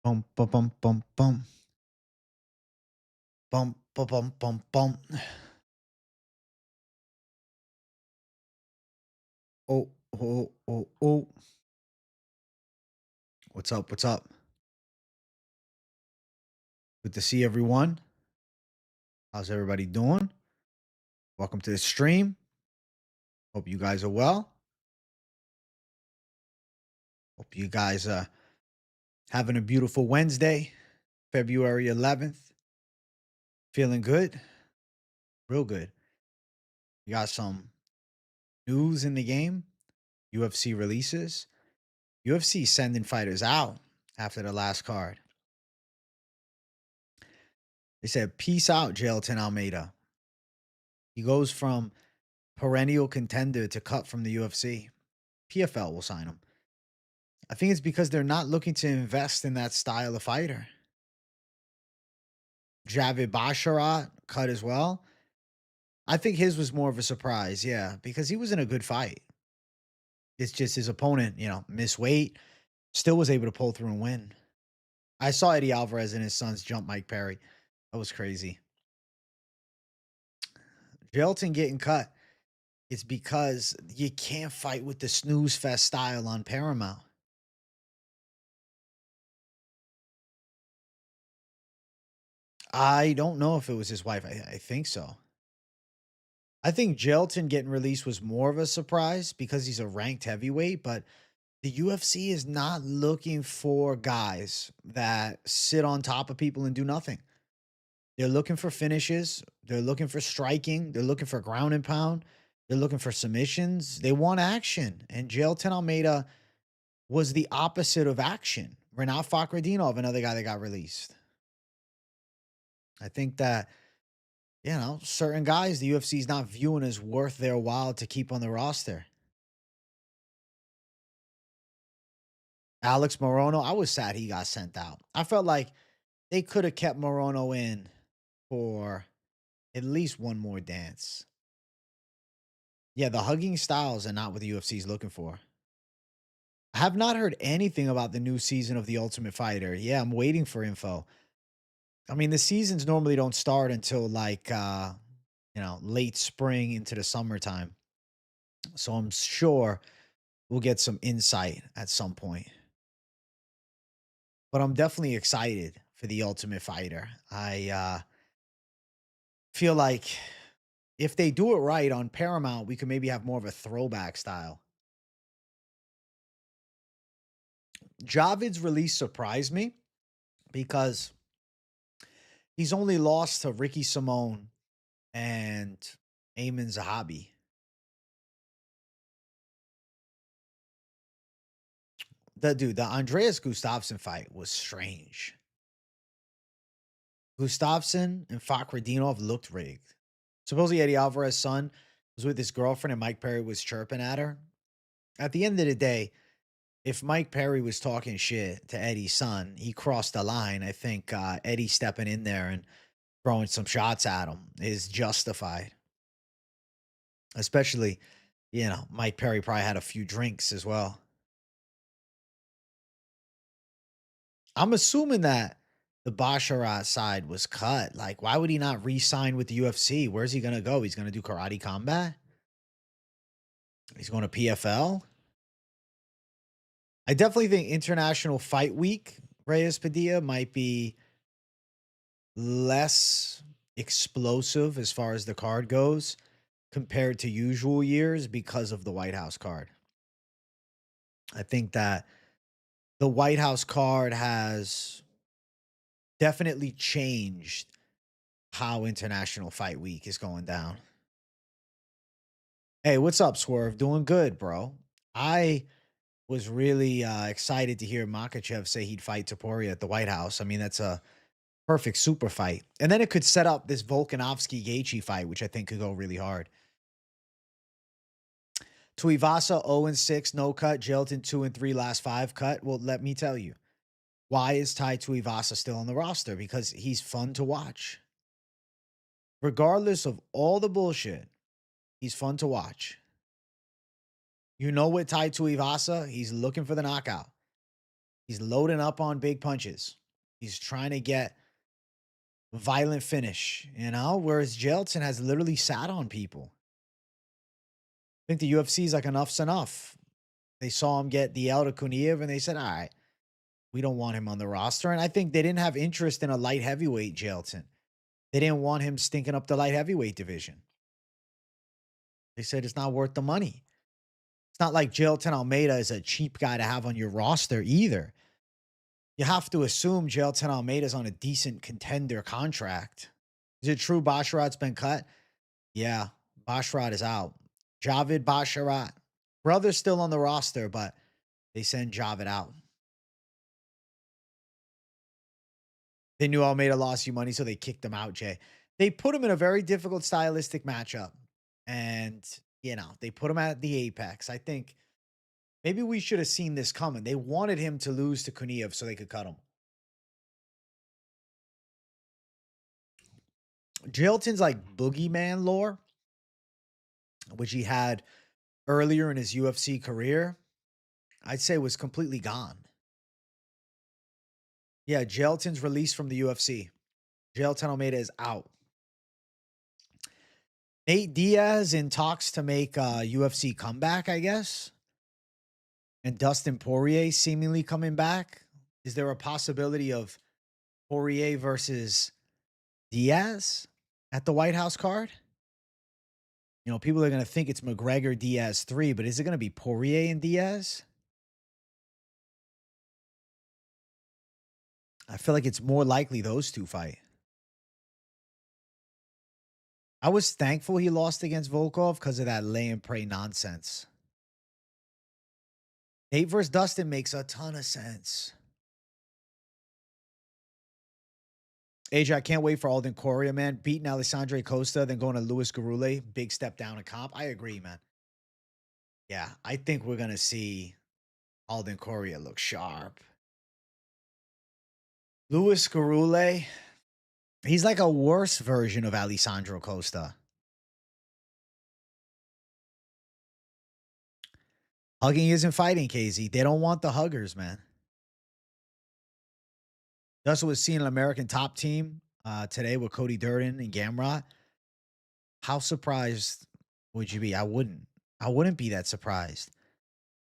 Bum, bum, bum, bum, bum. Bum, bum, bum, bum, bum. Oh, oh, oh, oh. What's up? What's up? Good to see everyone. How's everybody doing? Welcome to the stream. Hope you guys are well. Hope you guys are having a beautiful Wednesday, February 11th. Feeling good? Real good. We got some news in the game. UFC releases. UFC sending fighters out after the last card. They said, peace out, Jailton Almeida. He goes from perennial contender to cut from the UFC. PFL will sign him. I think it's because they're not looking to invest in that style of fighter. Javid Basharat cut as well. I think his was more of a surprise, yeah, because he was in a good fight. It's just his opponent, missed weight, still was able to pull through and win. I saw Eddie Alvarez and his sons jump Mike Perry. That was crazy. Jailton getting cut. It's because you can't fight with the snooze fest style on Paramount. I don't know if it was his wife. I think so. I think Jailton getting released was more of a surprise because he's a ranked heavyweight, but the UFC is not looking for guys that sit on top of people and do nothing. They're looking for finishes. They're looking for striking. They're looking for ground and pound. They're looking for submissions. They want action. And Jailton Almeida was the opposite of action. Renat Fakhretdinov, another guy that got released. I think that, certain guys the UFC is not viewing as worth their while to keep on the roster. Alex Morono, I was sad he got sent out. I felt like they could have kept Morono in for at least one more dance. Yeah, the hugging styles are not what the UFC is looking for. I have not heard anything about the new season of The Ultimate Fighter. Yeah, I'm waiting for info. I mean, the seasons normally don't start until late spring into the summertime. So I'm sure we'll get some insight at some point. But I'm definitely excited for The Ultimate Fighter. I feel like if they do it right on Paramount, we could maybe have more of a throwback style. Javid's release surprised me because he's only lost to Ricky Simone and Ayman Zahabi. The Andreas Gustafsson fight was strange. Gustafsson and Fakhretdinov looked rigged. Supposedly Eddie Alvarez's son was with his girlfriend and Mike Perry was chirping at her. At the end of the day, if Mike Perry was talking shit to Eddie's son, he crossed the line. I think Eddie stepping in there and throwing some shots at him is justified. Especially, Mike Perry probably had a few drinks as well. I'm assuming that the Basharat side was cut. Like, why would he not re-sign with the UFC? Where's he gonna go? He's gonna do karate combat? He's going to PFL? I definitely think International Fight Week, Reyes Padilla, might be less explosive as far as the card goes compared to usual years because of the White House card. I think that the White House card has definitely changed how International Fight Week is going down. Hey, what's up, Swerve? Doing good, bro. I was really excited to hear Makhachev say he'd fight Topuria at the White House. I mean, that's a perfect super fight. And then it could set up this Volkanovski Gaethje fight, which I think could go really hard. Tuivasa 0-6, no cut. Jailton 2-3, last 5 cut. Well, let me tell you, why is Tai Tuivasa still on the roster? Because he's fun to watch. Regardless of all the bullshit, he's fun to watch. You know what Tai Tuivasa? He's looking for the knockout. He's loading up on big punches. He's trying to get violent finish, whereas Jailton has literally sat on people. I think the UFC is like, enough's enough. They saw him get the L to Kuniev and they said, all right, we don't want him on the roster. And I think they didn't have interest in a light heavyweight Jailton. They didn't want him stinking up the light heavyweight division. They said it's not worth the money. It's not like Jailton Almeida is a cheap guy to have on your roster either. You have to assume Jailton Almeida's on a decent contender contract. Is it true Basharat's been cut? Yeah, Basharat is out. Javid Basharat. Brother's still on the roster, but they send Javid out. They knew Almeida lost you money, so they kicked him out, Jay. They put him in a very difficult stylistic matchup. And, they put him at the apex. I think maybe we should have seen this coming. They wanted him to lose to Kuniev so they could cut him. Jailton's like boogeyman lore, which he had earlier in his UFC career, I'd say was completely gone. Yeah, Jailton's released from the UFC. Jailton Almeida is out. Nate Diaz in talks to make a UFC comeback, I guess. And Dustin Poirier seemingly coming back. Is there a possibility of Poirier versus Diaz at the White House card? People are going to think it's McGregor Diaz 3, but is it going to be Poirier and Diaz? I feel like it's more likely those two fight. I was thankful he lost against Volkov because of that lay and pray nonsense. Nate versus Dustin makes a ton of sense. AJ, I can't wait for Alden Correa, man. Beating Alessandro Costa, then going to Luis Garule. Big step down in comp. I agree, man. Yeah, I think we're going to see Alden Correa look sharp. Luis Garule, he's like a worse version of Alessandro Costa. Hugging isn't fighting, KZ. They don't want the huggers, man. Just was seeing an American Top Team today with Cody Durden and Gamrot. How surprised would you be? I wouldn't. I wouldn't be that surprised.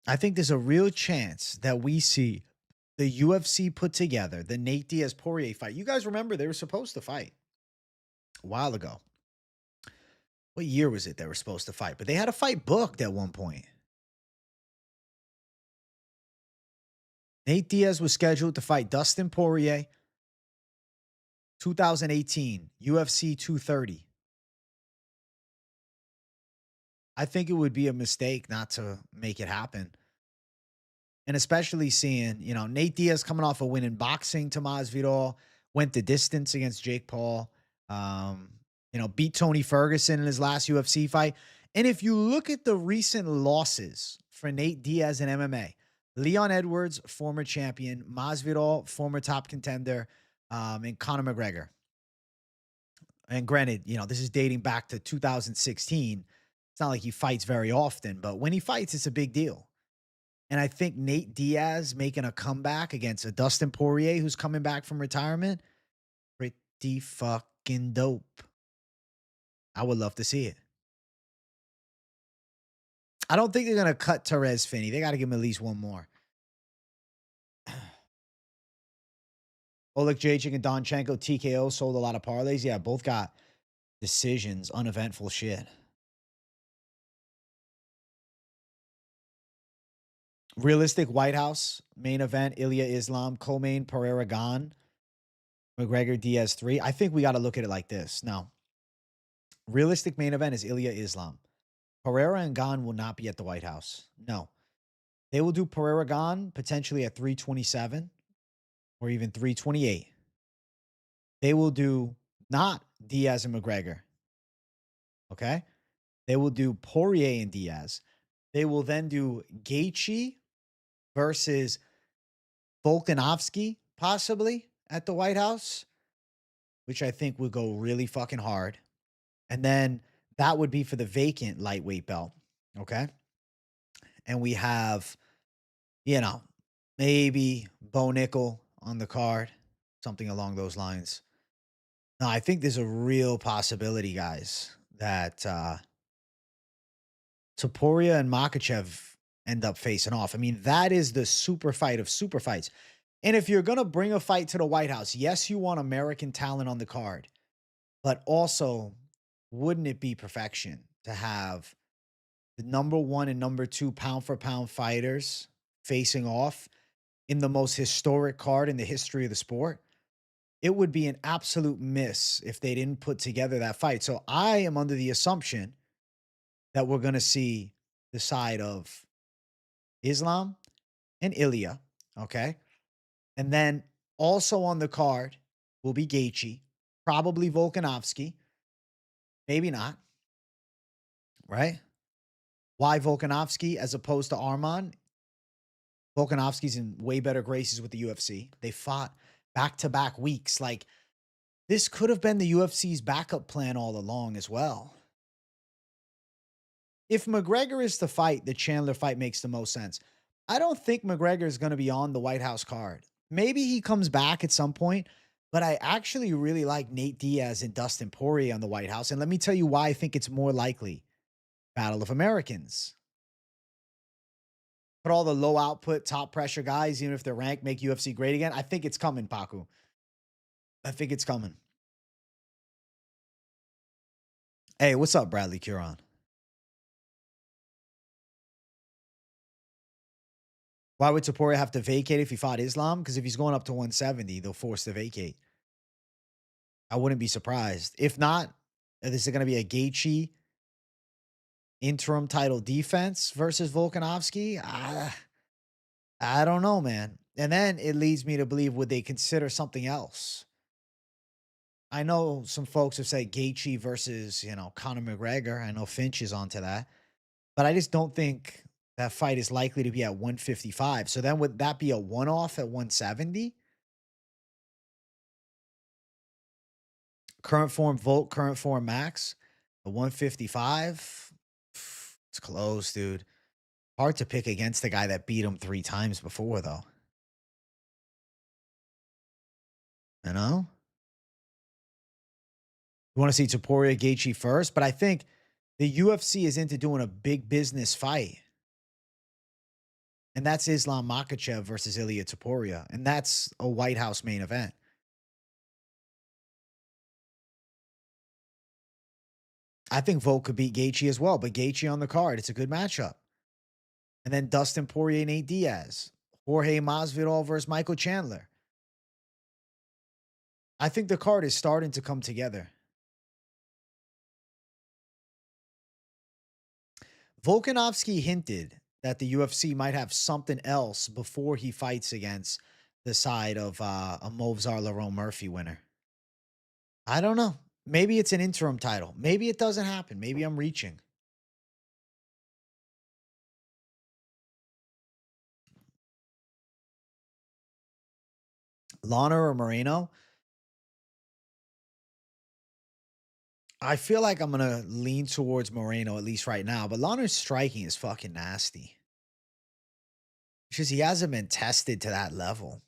I think there's a real chance that we see the UFC put together the Nate Diaz Poirier fight. You guys remember they were supposed to fight a while ago. What year was it they were supposed to fight? But they had a fight booked at one point. Nate Diaz was scheduled to fight Dustin Poirier 2018 UFC 230. I think it would be a mistake not to make it happen. And especially seeing, Nate Diaz coming off a win in boxing to Masvidal, went the distance against Jake Paul, beat Tony Ferguson in his last UFC fight. And if you look at the recent losses for Nate Diaz in MMA, Leon Edwards, former champion, Masvidal, former top contender, and Conor McGregor. And granted, this is dating back to 2016. It's not like he fights very often, but when he fights, it's a big deal. And I think Nate Diaz making a comeback against a Dustin Poirier who's coming back from retirement, pretty fucking dope. I would love to see it. I don't think they're going to cut Terez Finney. They got to give him at least one more. Oleg Jacek and Donchenko, TKO, sold a lot of parlays. Yeah, both got decisions, uneventful shit. Realistic White House, main event, Ilia Islam, co-main, Pereira Gan, McGregor Diaz 3. I think we got to look at it like this. Now, realistic main event is Ilia Islam. Pereira and Gan will not be at the White House. No. They will do Pereira Gan potentially at 327 or even 328. They will do not Diaz and McGregor. Okay? They will do Poirier and Diaz. They will then do Gaethje versus Volkanovski, possibly at the White House, which I think would go really fucking hard. And then that would be for the vacant lightweight belt. Okay. And we have, Maybe Bo Nickel on the card, something along those lines. No, I think there's a real possibility, guys, that Topuria and Makhachev end up facing off. I mean, that is the super fight of super fights. And if you're going to bring a fight to the White House, yes, you want American talent on the card, but also, wouldn't it be perfection to have the number one and number two pound for pound fighters facing off in the most historic card in the history of the sport? It would be an absolute miss if they didn't put together that fight. So I am under the assumption that we're going to see the side of Islam and Ilia. Okay. And then also on the card will be Gaethje, probably Volkanovski, maybe not, right? Why Volkanovski as opposed to Arman? Volkanovski's in way better graces with the UFC. They fought back to back weeks. Like, this could have been the UFC's backup plan all along as well. If McGregor is to fight, the Chandler fight makes the most sense. I don't think McGregor is going to be on the White House card. Maybe he comes back at some point, but I actually really like Nate Diaz and Dustin Poirier on the White House. And let me tell you why I think it's more likely. Battle of Americans. Put all the low output, top pressure guys, even if they're ranked, make UFC great again. I think it's coming, Paku. I think it's coming. Hey, what's up, Bradley Curon? Why would Topuria have to vacate if he fought Islam? Because if he's going up to 170, they'll force to vacate. I wouldn't be surprised. If not, is it going to be a Gaethje interim title defense versus Volkanovski? I don't know, man. And then it leads me to believe, would they consider something else? I know some folks have said Gaethje versus, Conor McGregor. I know Finch is onto that. But I just don't think that fight is likely to be at 155. So then would that be a one-off at 170? Current form Volt, current form Max, a 155. It's close, dude. Hard to pick against the guy that beat him 3 times before, though. You know? You want to see Topuria Gaethje first, but I think the UFC is into doing a big business fight. And that's Islam Makhachev versus Ilia Topuria. And that's a White House main event. I think Volk could beat Gaethje as well, but Gaethje on the card, it's a good matchup. And then Dustin Poirier, Nate Diaz, Jorge Masvidal versus Michael Chandler. I think the card is starting to come together. Volkanovski hinted that the UFC might have something else before he fights against the side of a Movsar Lerone Murphy winner. I don't know. Maybe it's an interim title. Maybe it doesn't happen. Maybe I'm reaching. Lana or Moreno? I feel like I'm going to lean towards Moreno, at least right now. But Lana's striking is fucking nasty. It's just he hasn't been tested to that level.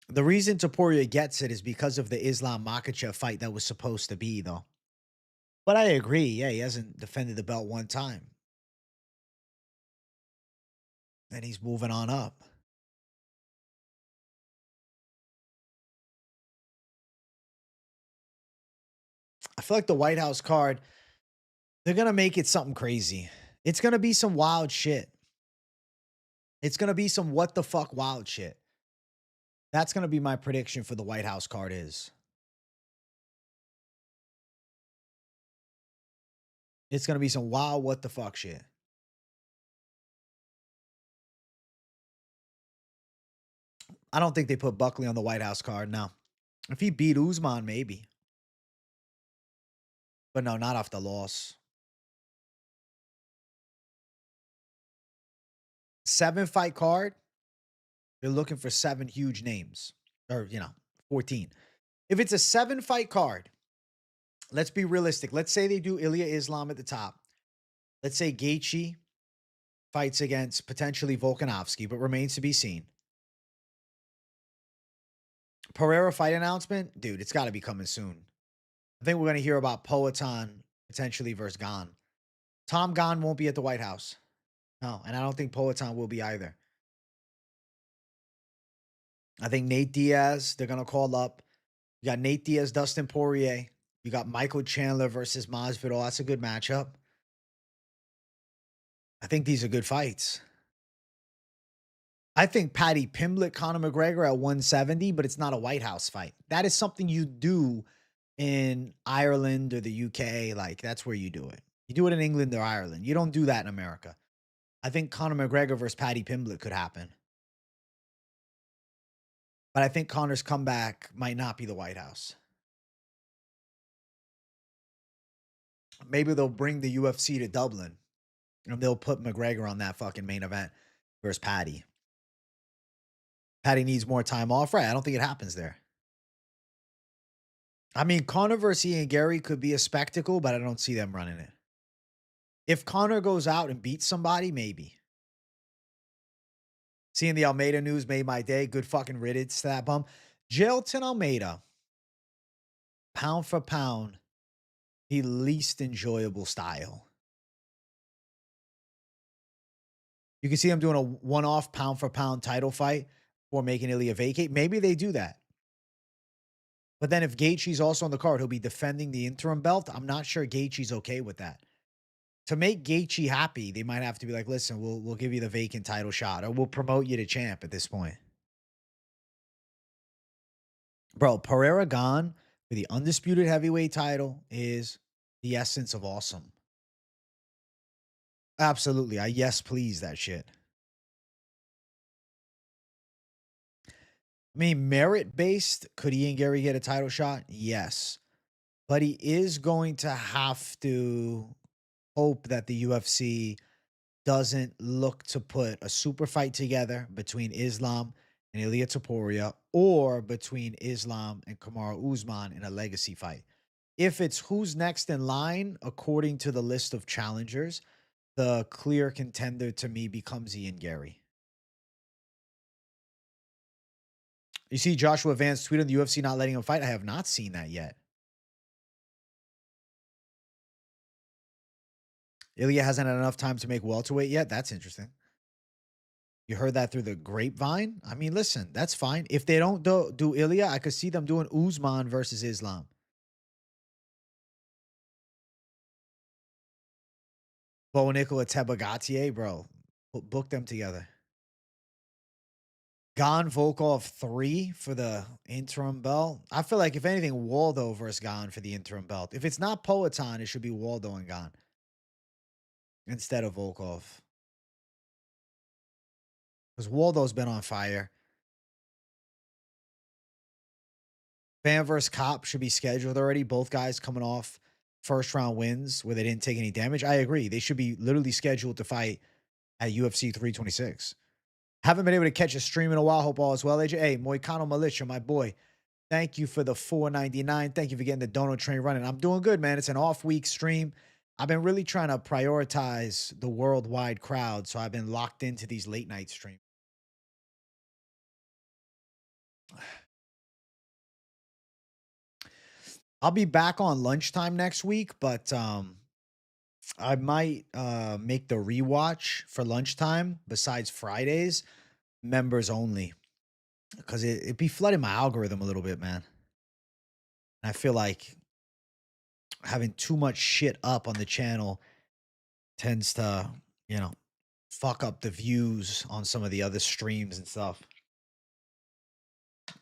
The reason Topuria gets it is because of the Islam Makhachev fight that was supposed to be, though. But I agree. Yeah, he hasn't defended the belt one time. And he's moving on up. I feel like the White House card, they're going to make it something crazy. It's going to be some wild shit. It's going to be some what the fuck wild shit. That's going to be my prediction for the White House card is. It's going to be some wild what the fuck shit. I don't think they put Buckley on the White House card. No. If he beat Usman, maybe. But no, not off the loss. 7-fight card. They're looking for 7 huge names. Or, 14. If it's a 7-fight card, let's be realistic. Let's say they do Ilia Islam at the top. Let's say Gaethje fights against potentially Volkanovski, but remains to be seen. Pereira fight announcement, dude, it's got to be coming soon. I think we're going to hear about Poatan potentially versus Gan. Tom Gan won't be at the White House. No, and I don't think Poatan will be either. I think Nate Diaz, they're going to call up. You got Nate Diaz, Dustin Poirier. You got Michael Chandler versus Masvidal. That's a good matchup. I think these are good fights. I think Paddy Pimblett, Conor McGregor at 170, but it's not a White House fight. That is something you do in Ireland or the UK. Like, that's where you do it. You do it in England or Ireland. You don't do that in America. I think Conor McGregor versus Paddy Pimblett could happen. But I think Conor's comeback might not be the White House. Maybe they'll bring the UFC to Dublin and they'll put McGregor on that fucking main event versus Paddy. Paddy needs more time off. Right. I don't think it happens there. I mean, Conor versus Ian Gary could be a spectacle, but I don't see them running it. If Conor goes out and beats somebody, maybe. Seeing the Almeida news made my day. Good fucking riddance to that bum. Jailton Almeida, pound for pound, the least enjoyable style. You can see him doing a one-off pound for pound title fight or making Ilia vacate. Maybe they do that. But then if Gaethje's also on the card, he'll be defending the interim belt. I'm not sure Gaethje's okay with that. To make Gaethje happy, they might have to be like, listen, we'll give you the vacant title shot or we'll promote you to champ at this point. Bro, Pereira gone for the undisputed heavyweight title is the essence of awesome. Absolutely. I yes, please that shit. I mean, merit based, could Ian Gary get a title shot? Yes. But he is going to have to hope that the UFC doesn't look to put a super fight together between Islam and Ilia Topuria or between Islam and Kamaru Usman in a legacy fight. If it's who's next in line, according to the list of challengers, the clear contender to me becomes Ian Gary. You see Joshua Vance tweet on the UFC not letting him fight? I have not seen that yet. Ilia hasn't had enough time to make welterweight yet. That's interesting. You heard that through the grapevine? I mean, listen, that's fine. If they don't do Ilia, I could see them doing Usman versus Islam. Bo Nicola Tebagatier, bro. Book them together. Gon Volkov 3 for the interim belt. I feel like if anything, Waldo versus Gon for the interim belt. If it's not Poatan, it should be Waldo and Gon instead of Volkov. Because Waldo's been on fire. Fan versus Cop should be scheduled already. Both guys coming off first round wins where they didn't take any damage. I agree. They should be literally scheduled to fight at UFC 326. Haven't been able to catch a stream in a while. Hope all is well, AJ. Hey, Moicano Militia, my boy. Thank you for the $4.99. Thank you for getting the donut train running. I'm doing good, man. It's an off week stream. I've been really trying to prioritize the worldwide crowd, so I've been locked into these late night streams. I'll be back on lunchtime next week, but I might make the rewatch for lunchtime besides Fridays, members only. Because it'd be flooding my algorithm a little bit, man. And I feel like having too much shit up on the channel tends to, you know, fuck up the views on some of the other streams and stuff.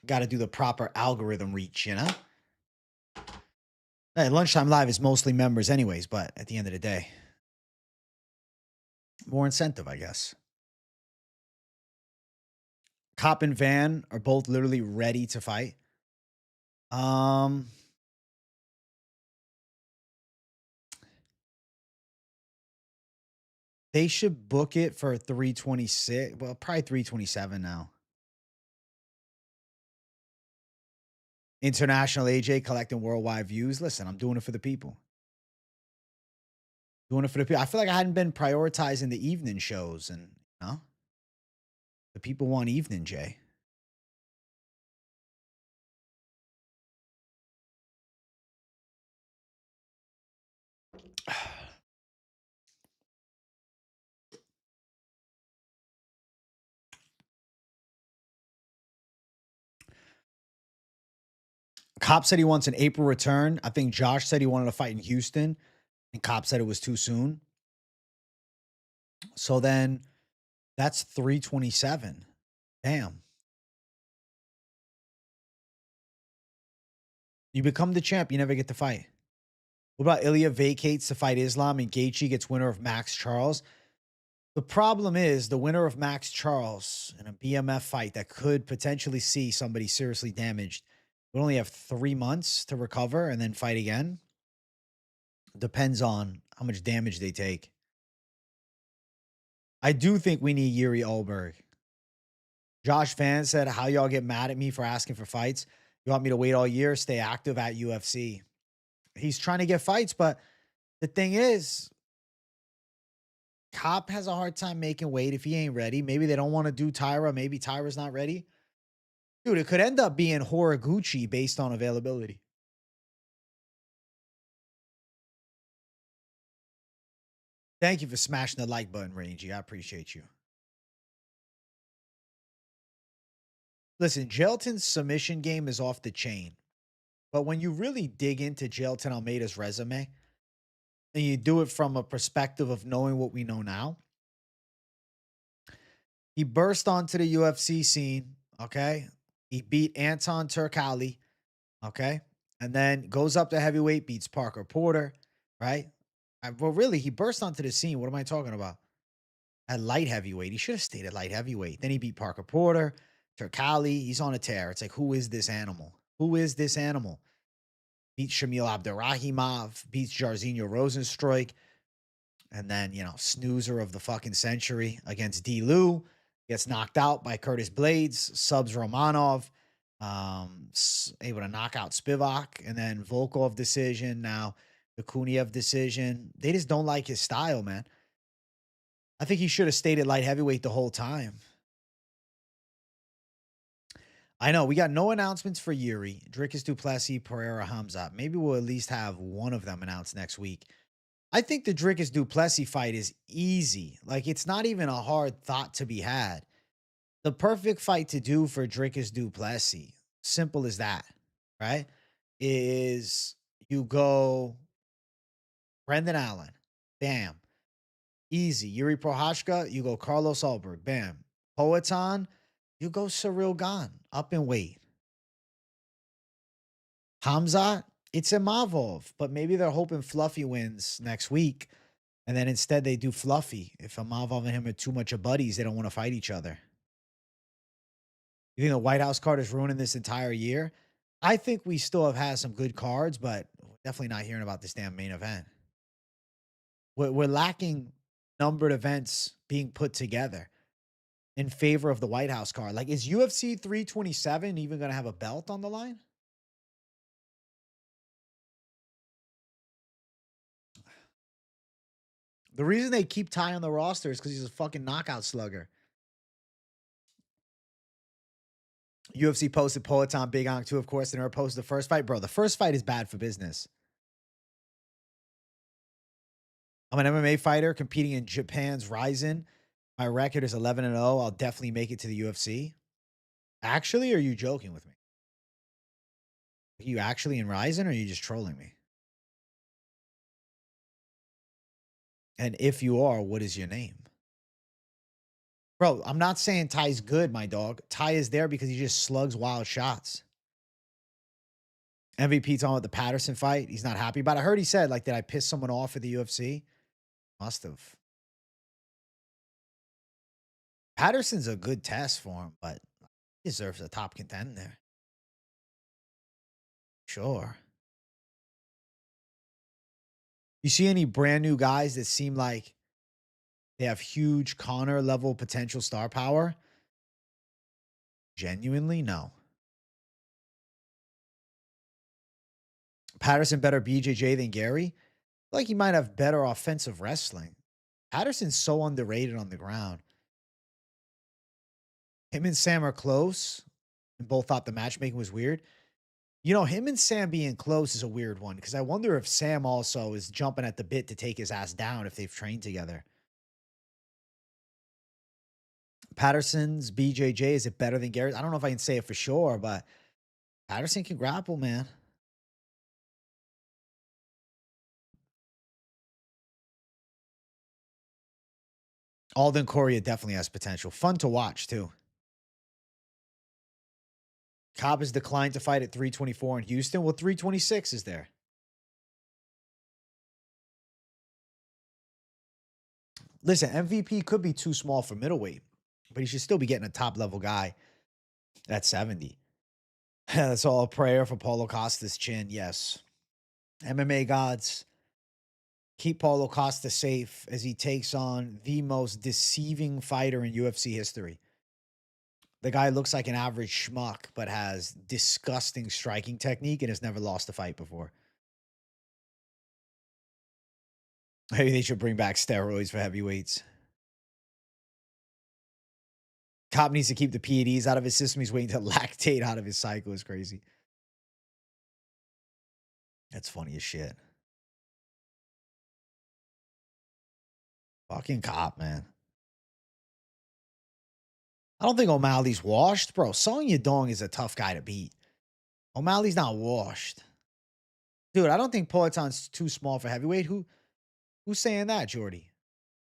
Got to do the proper algorithm reach, you know? Hey, lunchtime live is mostly members anyways, but at the end of the day, more incentive, I guess. Cop and Van are both literally ready to fight. They should book it for 326. Well, probably 327 now. International AJ collecting worldwide views. Listen, I'm doing it for the people. Doing it for the people. I feel like I hadn't been prioritizing the evening shows, and the people want evening, Jay. Cop said he wants an April return. I think Josh said he wanted to fight in Houston, and Cop said it was too soon. So then that's 327. Damn. You become the champ, you never get to fight. What about Ilia vacates to fight Islam and Gaethje gets winner of Max Charles? The problem is the winner of Max Charles in a BMF fight that could potentially see somebody seriously damaged would only have 3 months to recover and then fight again. Depends on how much damage they take. I do think we need Yuri Olberg. Josh Fan said, how y'all get mad at me for asking for fights? You want me to wait all year, stay active at UFC? He's trying to get fights, but the thing is, Cop has a hard time making weight if he ain't ready. Maybe they don't want to do Tyra. Maybe Tyra's not ready. Dude, it could end up being Horiguchi based on availability. Thank you for smashing the like button, Rangy. I appreciate you. Listen, Jailton's submission game is off the chain. But when you really dig into Jailton Almeida's resume, and you do it from a perspective of knowing what we know now, he burst onto the UFC scene, okay? He beat Anton Turkalj, okay? And then goes up to heavyweight, beats Parker Porter, right? Well, really, he burst onto the scene. What am I talking about? At light heavyweight. He should have stayed at light heavyweight. Then he beat Parker Porter, Turkalj. He's on a tear. It's like, who is this animal? Who is this animal? Beats Shamil Abdurrahimov, beats Jairzinho Rosenstruik, and then, snoozer of the fucking century against D. Lou, gets knocked out by Curtis Blades, subs Romanov, able to knock out Spivak, and then Volkov decision, now the Kuniev decision. They just don't like his style, man. I think he should have stayed at light heavyweight the whole time. I know we got no announcements for Yuri, Dricus Duplessis, Pereira, Hamzat. Maybe we'll at least have one of them announced next week. I think the Dricus Duplessis fight is easy. Like, it's not even a hard thought to be had. The perfect fight to do for Dricus Duplessis, simple as that, right? Is you go Brendan Allen, bam. Easy. Yuri Prohashka, you go Carlos Ulberg, bam. Poatan, you go Cyril Gane, up in weight. Hamzat, it's Imavov, but maybe they're hoping Fluffy wins next week. And then instead they do Fluffy. If Imavov and him are too much of buddies, they don't want to fight each other. You think the White House card is ruining this entire year? I think we still have had some good cards, but definitely not hearing about this damn main event. We're lacking numbered events being put together in favor of the White House card. Like, is UFC 327 even going to have a belt on the line? The reason they keep Ty on the roster is because he's a fucking knockout slugger. UFC posted Poatan Big Onk too, of course. They never posted the first fight. Bro, the first fight is bad for business. I'm an MMA fighter competing in Japan's Rizin. My record is 11-0. I'll definitely make it to the UFC. Actually, or are you joking with me? Are you actually in Rizin, or are you just trolling me? And if you are, what is your name? Bro, I'm not saying Ty's good, my dog. Ty is there because he just slugs wild shots. MVP talking about the Patterson fight. He's not happy about it. I heard he said, like, did I piss someone off at the UFC? Must have. Patterson's a good test for him, but he deserves a top contender. Sure. You see any brand new guys that seem like they have huge Connor level potential star power? Genuinely, no. Patterson better BJJ than Gary? Like he might have better offensive wrestling. Patterson's so underrated on the ground. Him and Sam are close, and both thought the matchmaking was weird. You know, him and Sam being close is a weird one because I wonder if Sam also is jumping at the bit to take his ass down if they've trained together. Patterson's BJJ, is it better than Garrett? I don't know if I can say it for sure, but Patterson can grapple, man. Alden Correa definitely has potential. Fun to watch, too. Cobb has declined to fight at 324 in Houston. Well, 326 is there. Listen, MVP could be too small for middleweight, but he should still be getting a top level guy at 70. That's all a prayer for Paulo Costa's chin. Yes. MMA gods, keep Paulo Costa safe as he takes on the most deceiving fighter in UFC history. The guy looks like an average schmuck, but has disgusting striking technique and has never lost a fight before. Maybe they should bring back steroids for heavyweights. Cobb needs to keep the PEDs out of his system. He's waiting to lactate out of his cycle. Is crazy. That's funny as shit. Fucking Cobb, man. I don't think O'Malley's washed, bro. Song Yadong is a tough guy to beat. O'Malley's not washed. Dude, I don't think Poetan's too small for heavyweight. Who's saying that, Jordy?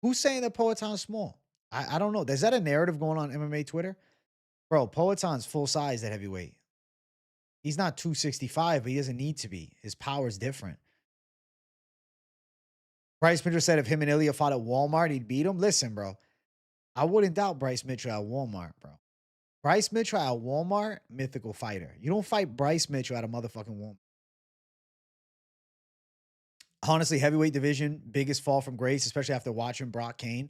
Who's saying that Poetan's small? I don't know. Is that a narrative going on MMA Twitter? Bro, Poetan's full size at heavyweight. He's not 265, but he doesn't need to be. His power's different. Bryce Mitchell said if him and Ilia fought at Walmart, he'd beat him. Listen, bro. I wouldn't doubt Bryce Mitchell at Walmart, bro. Bryce Mitchell at Walmart, mythical fighter. You don't fight Bryce Mitchell at a motherfucking Walmart. Honestly, heavyweight division, biggest fall from grace, especially after watching Brock Kane.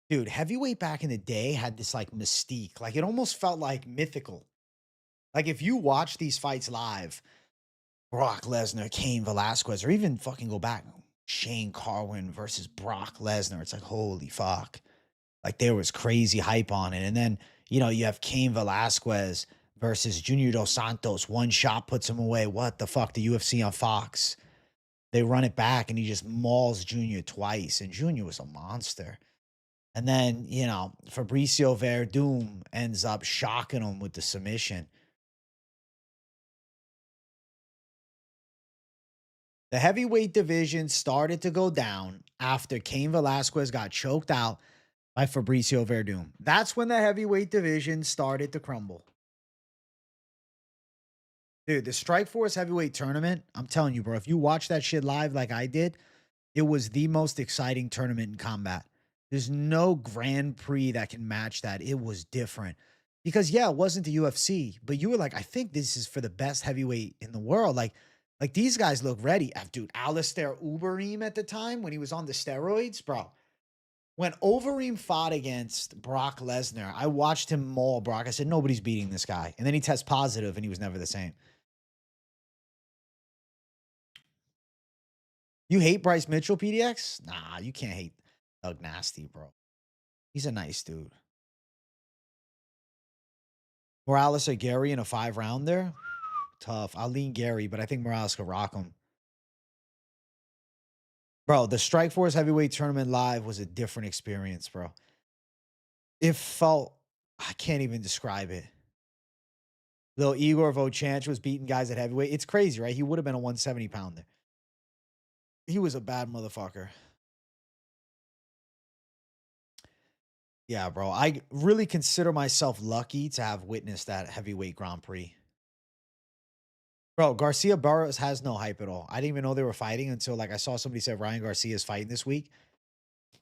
Dude, heavyweight back in the day had this like mystique. Like it almost felt like mythical. Like if you watch these fights live, Brock Lesnar, Cain Velasquez, or even fucking go back, Shane Carwin versus Brock Lesnar. It's like, holy fuck. Like there was crazy hype on it. And then, you know, you have Cain Velasquez versus Junior Dos Santos. One shot puts him away. What the fuck? The UFC on Fox. They run it back and he just mauls Junior twice. And Junior was a monster. And then, you know, Fabricio Verdum ends up shocking him with the submission. The heavyweight division started to go down after Cain Velasquez got choked out by Fabricio Verdum. That's when the heavyweight division started to crumble. Dude, the Strikeforce heavyweight tournament, I'm telling you, bro, if you watch that shit live like I did, it was the most exciting tournament in combat. There's no Grand Prix that can match that. It was different. Because yeah, it wasn't the UFC, but you were like, I think this is for the best heavyweight in the world. Like these guys look ready. Dude, Alistair Overeem at the time when he was on the steroids, bro. When Overeem fought against Brock Lesnar, I watched him maul Brock. I said, nobody's beating this guy. And then he tests positive and he was never the same. You hate Bryce Mitchell, PDX? Nah, you can't hate Doug Nasty, bro. He's a nice dude. Morales or Gary in a 5-rounder? Tough. I'll lean Gary, but I think Morales could rock him. Bro, the Strikeforce heavyweight tournament live was a different experience, bro. It felt, I can't even describe it. Though Igor Vochanch was beating guys at heavyweight. It's crazy, right? He would have been a 170 pounder. He was a bad motherfucker. Yeah, bro. I really consider myself lucky to have witnessed that heavyweight Grand Prix. Bro, Garcia Barros has no hype at all. I didn't even know they were fighting until like I saw somebody say Ryan Garcia is fighting this week,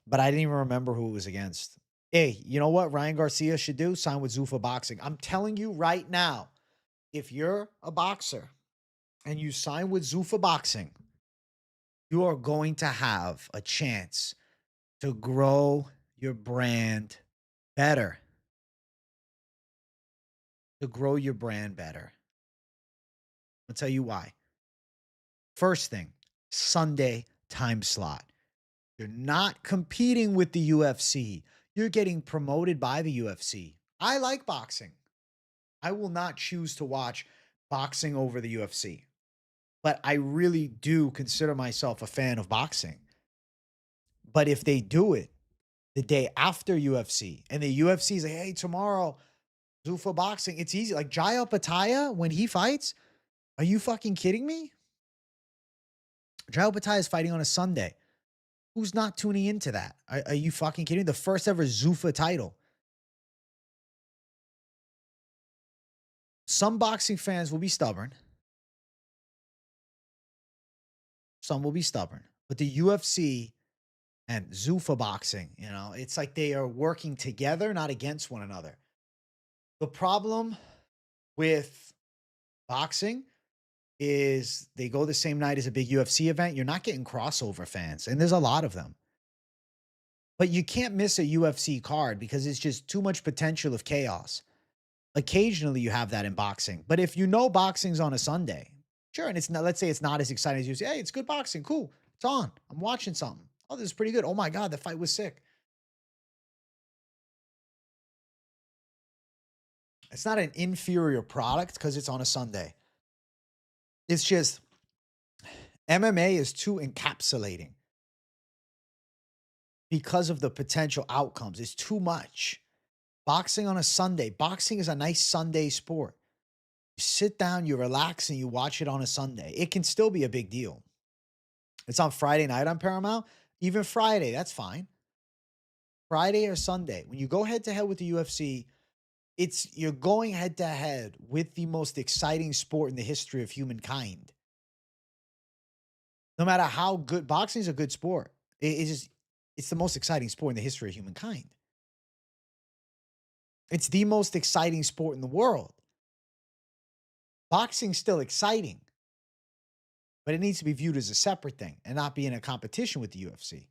but I didn't even remember who it was against. Hey, you know what Ryan Garcia should do? Sign with Zuffa Boxing. I'm telling you right now, if you're a boxer and you sign with Zuffa Boxing, you are going to have a chance to grow your brand better. To grow your brand better. I'll tell you why. First thing, Sunday time slot. You're not competing with the UFC. You're getting promoted by the UFC. I like boxing. I will not choose to watch boxing over the UFC, but I really do consider myself a fan of boxing. But if they do it the day after UFC and the UFC is like, hey, tomorrow, Zuffa Boxing, it's easy. Like Jailton when he fights, are you fucking kidding me? Jailton is fighting on a Sunday. Who's not tuning into that? Are you fucking kidding me? The first ever Zuffa title. Some boxing fans will be stubborn. Some will be stubborn. But the UFC and Zuffa Boxing, you know, it's like they are working together, not against one another. The problem with boxing is they go the same night as a big UFC event. You're not getting crossover fans, and there's a lot of them. But you can't miss a UFC card because it's just too much potential of chaos. Occasionally you have that in boxing. But if you know boxing's on a Sunday, sure, and it's not, let's say it's not as exciting as you say, hey, it's good boxing, cool. It's on. I'm watching something. Oh, this is pretty good. Oh my God, the fight was sick. It's not an inferior product because it's on a Sunday. It's just MMA is too encapsulating because of the potential outcomes. It's too much. Boxing on a Sunday. Boxing is a nice Sunday sport. You sit down, you relax, and you watch it on a Sunday. It can still be a big deal. It's on Friday night on Paramount. Even Friday, that's fine. Friday or Sunday. When you go head to head with the UFC, you're going head to head with the most exciting sport in the history of humankind. No matter how good boxing is, a good sport. It's the most exciting sport in the history of humankind. It's the most exciting sport in the world. Boxing's still exciting, but it needs to be viewed as a separate thing and not be in a competition with the UFC.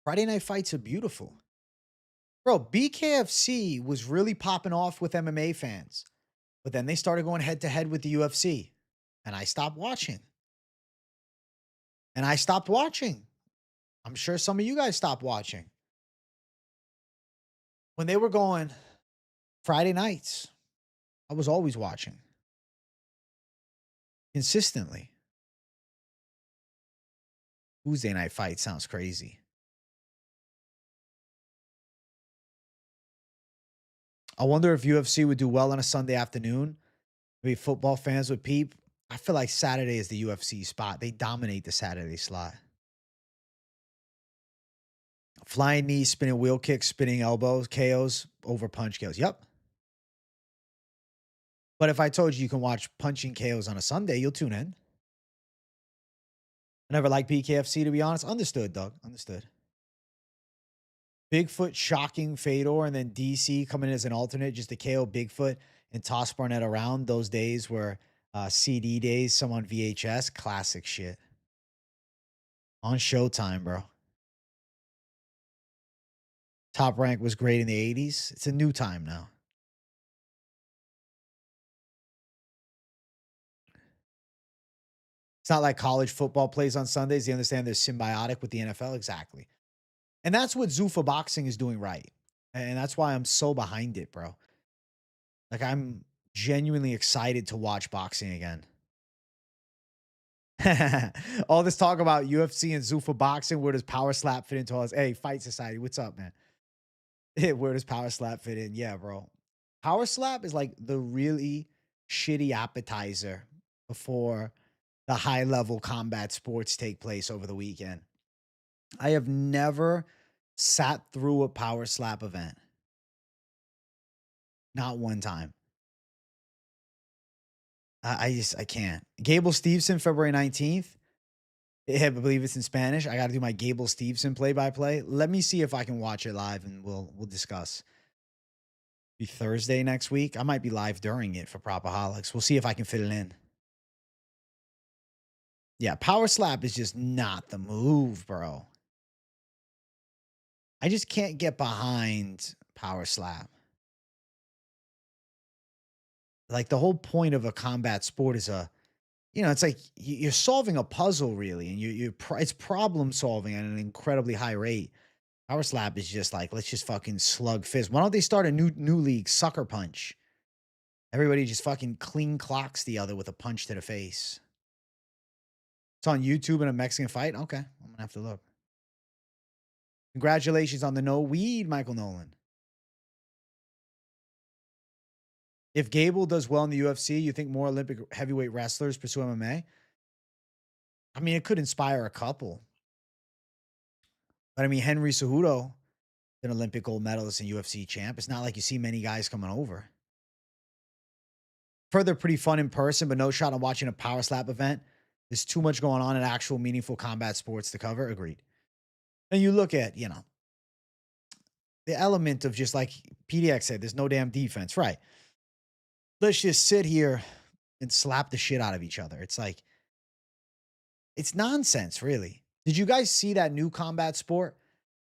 Friday night fights are beautiful. Bro, BKFC was really popping off with MMA fans, but then they started going head to head with the UFC, and I stopped watching. I'm sure some of you guys stopped watching. When they were going Friday nights, I was always watching consistently. Tuesday night fight sounds crazy. I wonder if UFC would do well on a Sunday afternoon. Maybe football fans would peep. I feel like Saturday is the UFC spot. They dominate the Saturday slot. Flying knees, spinning wheel kicks, spinning elbows, KOs, over punch KOs. Yep. But if I told you can watch punching KOs on a Sunday, you'll tune in. I never liked BKFC, to be honest. Understood, Doug. Understood. Bigfoot shocking Fedor, and then DC coming in as an alternate just to KO Bigfoot and toss Barnett around. Those days were CD days, some on VHS. Classic shit. On Showtime, bro. Top Rank was great in the 80s. It's a new time now. It's not like college football plays on Sundays. They understand they're symbiotic with the NFL. Exactly. And that's what Zuffa Boxing is doing right. And that's why I'm so behind it, bro. Like, I'm genuinely excited to watch boxing again. All this talk about UFC and Zuffa Boxing, where does Power Slap fit into all this? Hey, Fight Society, what's up, man? Where does Power Slap fit in? Yeah, bro. Power Slap is like the really shitty appetizer before the high level combat sports take place over the weekend. I have never sat through a Power Slap event. Not one time. I can't. Gable Steveson, February 19th. I believe it's in Spanish. I got to do my Gable Steveson play-by-play. Let me see if I can watch it live, and we'll discuss. Be Thursday next week. I might be live during it for Propaholics. We'll see if I can fit it in. Yeah, Power Slap is just not the move, bro. I just can't get behind Power Slap. Like, the whole point of a combat sport is a it's like you're solving a puzzle really, and it's problem solving at an incredibly high rate. Power slap is just like, let's just fucking slug fist. Why don't they start a new league, sucker punch? Everybody just fucking clean clocks the other with a punch to the face. It's on YouTube in a Mexican fight. Okay, I'm gonna have to look. Congratulations on the no weed, Michael Nolan. If Gable does well in the UFC, you think more Olympic heavyweight wrestlers pursue MMA? I mean, it could inspire a couple. But I mean, Henry Cejudo, an Olympic gold medalist and UFC champ. It's not like you see many guys coming over. Further, pretty fun in person, but no shot on watching a power slap event. There's too much going on in actual meaningful combat sports to cover. Agreed. And you look at, the element of just like PDX said, there's no damn defense. Right. Let's just sit here and slap the shit out of each other. It's like, it's nonsense, really. Did you guys see that new combat sport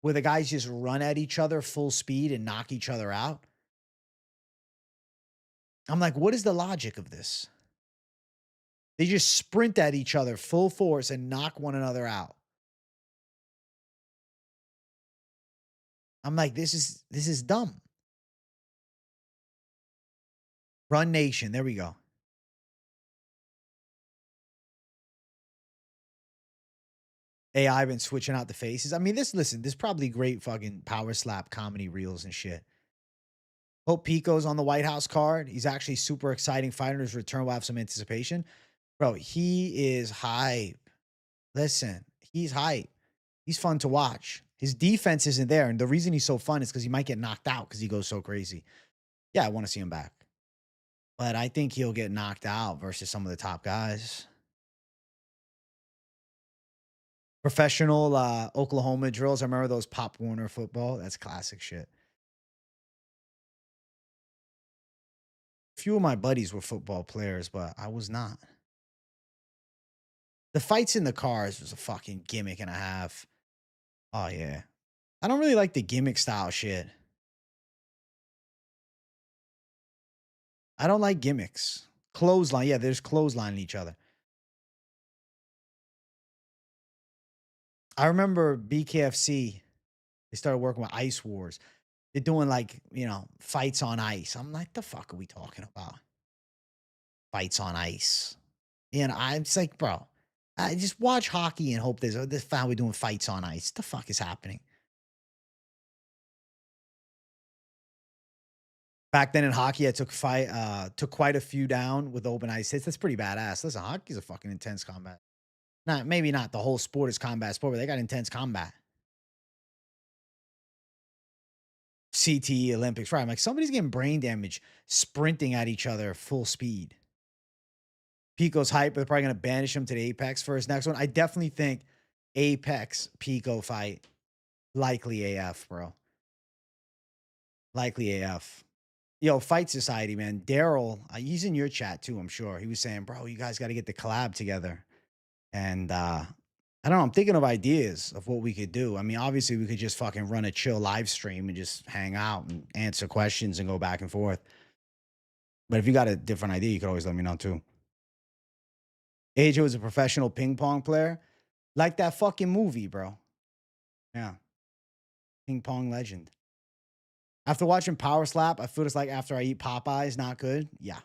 where the guys just run at each other full speed and knock each other out? I'm like, what is the logic of this? They just sprint at each other full force and knock one another out. I'm like, this is dumb. Run Nation. There we go. AI been switching out the faces. I mean, this probably great fucking power slap comedy reels and shit. Hope Pico's on the White House card. He's actually super exciting fighter. His return will have some anticipation. Bro, he is hype. Listen, he's hype. He's fun to watch. His defense isn't there. And the reason he's so fun is because he might get knocked out because he goes so crazy. Yeah, I want to see him back. But I think he'll get knocked out versus some of the top guys. Professional Oklahoma drills. I remember those Pop Warner football. That's classic shit. Few of my buddies were football players, but I was not. The fights in the cars was a fucking gimmick and a half. Oh, yeah. I don't really like the gimmick style shit. I don't like gimmicks. Clothesline. Yeah, there's clotheslining each other. I remember BKFC. They started working with Ice Wars. They're doing like, fights on ice. I'm like, the fuck are we talking about? Fights on ice. And I'm just like, bro, I just watch hockey and hope this family doing fights on ice. The fuck is happening? Back then in hockey, I took quite a few down with open ice hits. That's pretty badass. Listen, hockey's a fucking intense combat. Maybe not the whole sport is combat sport, but they got intense combat. CTE Olympics, right? I'm like, somebody's getting brain damage sprinting at each other full speed. Pico's hype, but they're probably gonna banish him to the Apex for his next one. I definitely think Apex Pico fight. Likely AF, bro. Likely AF. Yo, Fight Society, man. Daryl, he's in your chat too, I'm sure. He was saying, bro, you guys got to get the collab together. And I don't know. I'm thinking of ideas of what we could do. I mean, obviously, we could just fucking run a chill live stream and just hang out and answer questions and go back and forth. But if you got a different idea, you could always let me know too. AJ was a professional ping pong player. Like that fucking movie, bro. Yeah. Ping pong legend. After watching Power Slap, I feel just like after I eat Popeyes, not good. Yeah.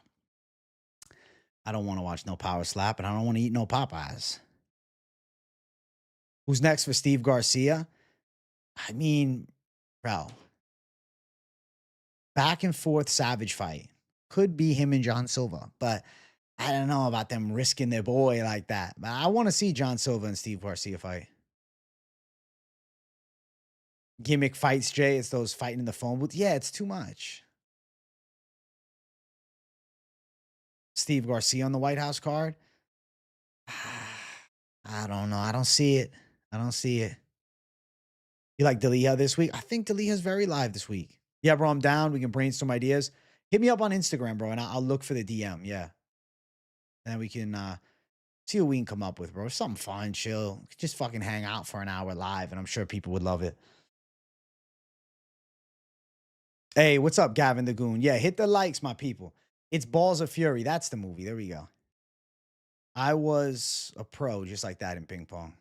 I don't want to watch no Power Slap and I don't want to eat no Popeyes. Who's next for Steve Garcia? I mean, bro, back and forth savage fight. Could be him and John Silva, but I don't know about them risking their boy like that. But I want to see John Silva and Steve Garcia fight. Gimmick fights, Jay. It's those fighting in the phone booth. Yeah, it's too much. Steve Garcia on the White House card. I don't know. I don't see it. I don't see it. You like Dalia this week? I think Dalia's very live this week. Yeah, bro, I'm down. We can brainstorm ideas. Hit me up on Instagram, bro, and I'll look for the DM. Yeah. And then we can see what we can come up with, bro. Something fun, chill. Just fucking hang out for an hour live, and I'm sure people would love it. Hey, what's up, Gavin the Goon? Yeah, hit the likes, my people. It's Balls of Fury. That's the movie. There we go. I was a pro just like that in ping pong.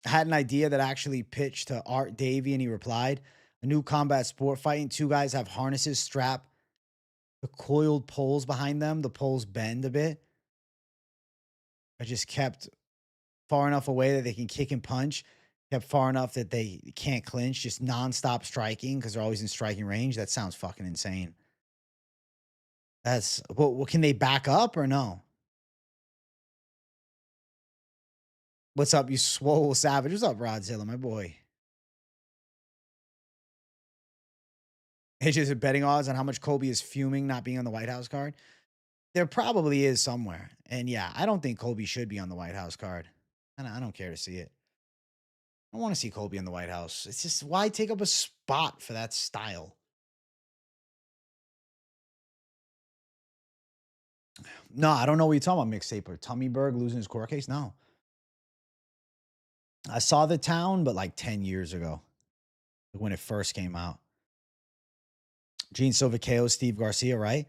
I had an idea that I actually pitched to Art Davey, and he replied, a new combat sport fighting. Two guys have harnesses strapped the coiled poles behind them. The poles bend a bit. I just kept far enough away that they can kick and punch, kept far enough that they can't clinch, just nonstop striking because they're always in striking range. That sounds fucking insane. That's what can they back up or no? What's up, you swole savage? What's up, Rodzilla, my boy? It's just betting odds on how much Kobe is fuming not being on the White House card. There probably is somewhere. And yeah, I don't think Kobe should be on the White House card. And I don't care to see it. I don't want to see Kobe in the White House. It's just why take up a spot for that style? No, I don't know what you're talking about, mixtaper. Tummyberg losing his court case? No. I saw The Town, but like 10 years ago, when it first came out. Gene Silva KO Steve Garcia, right?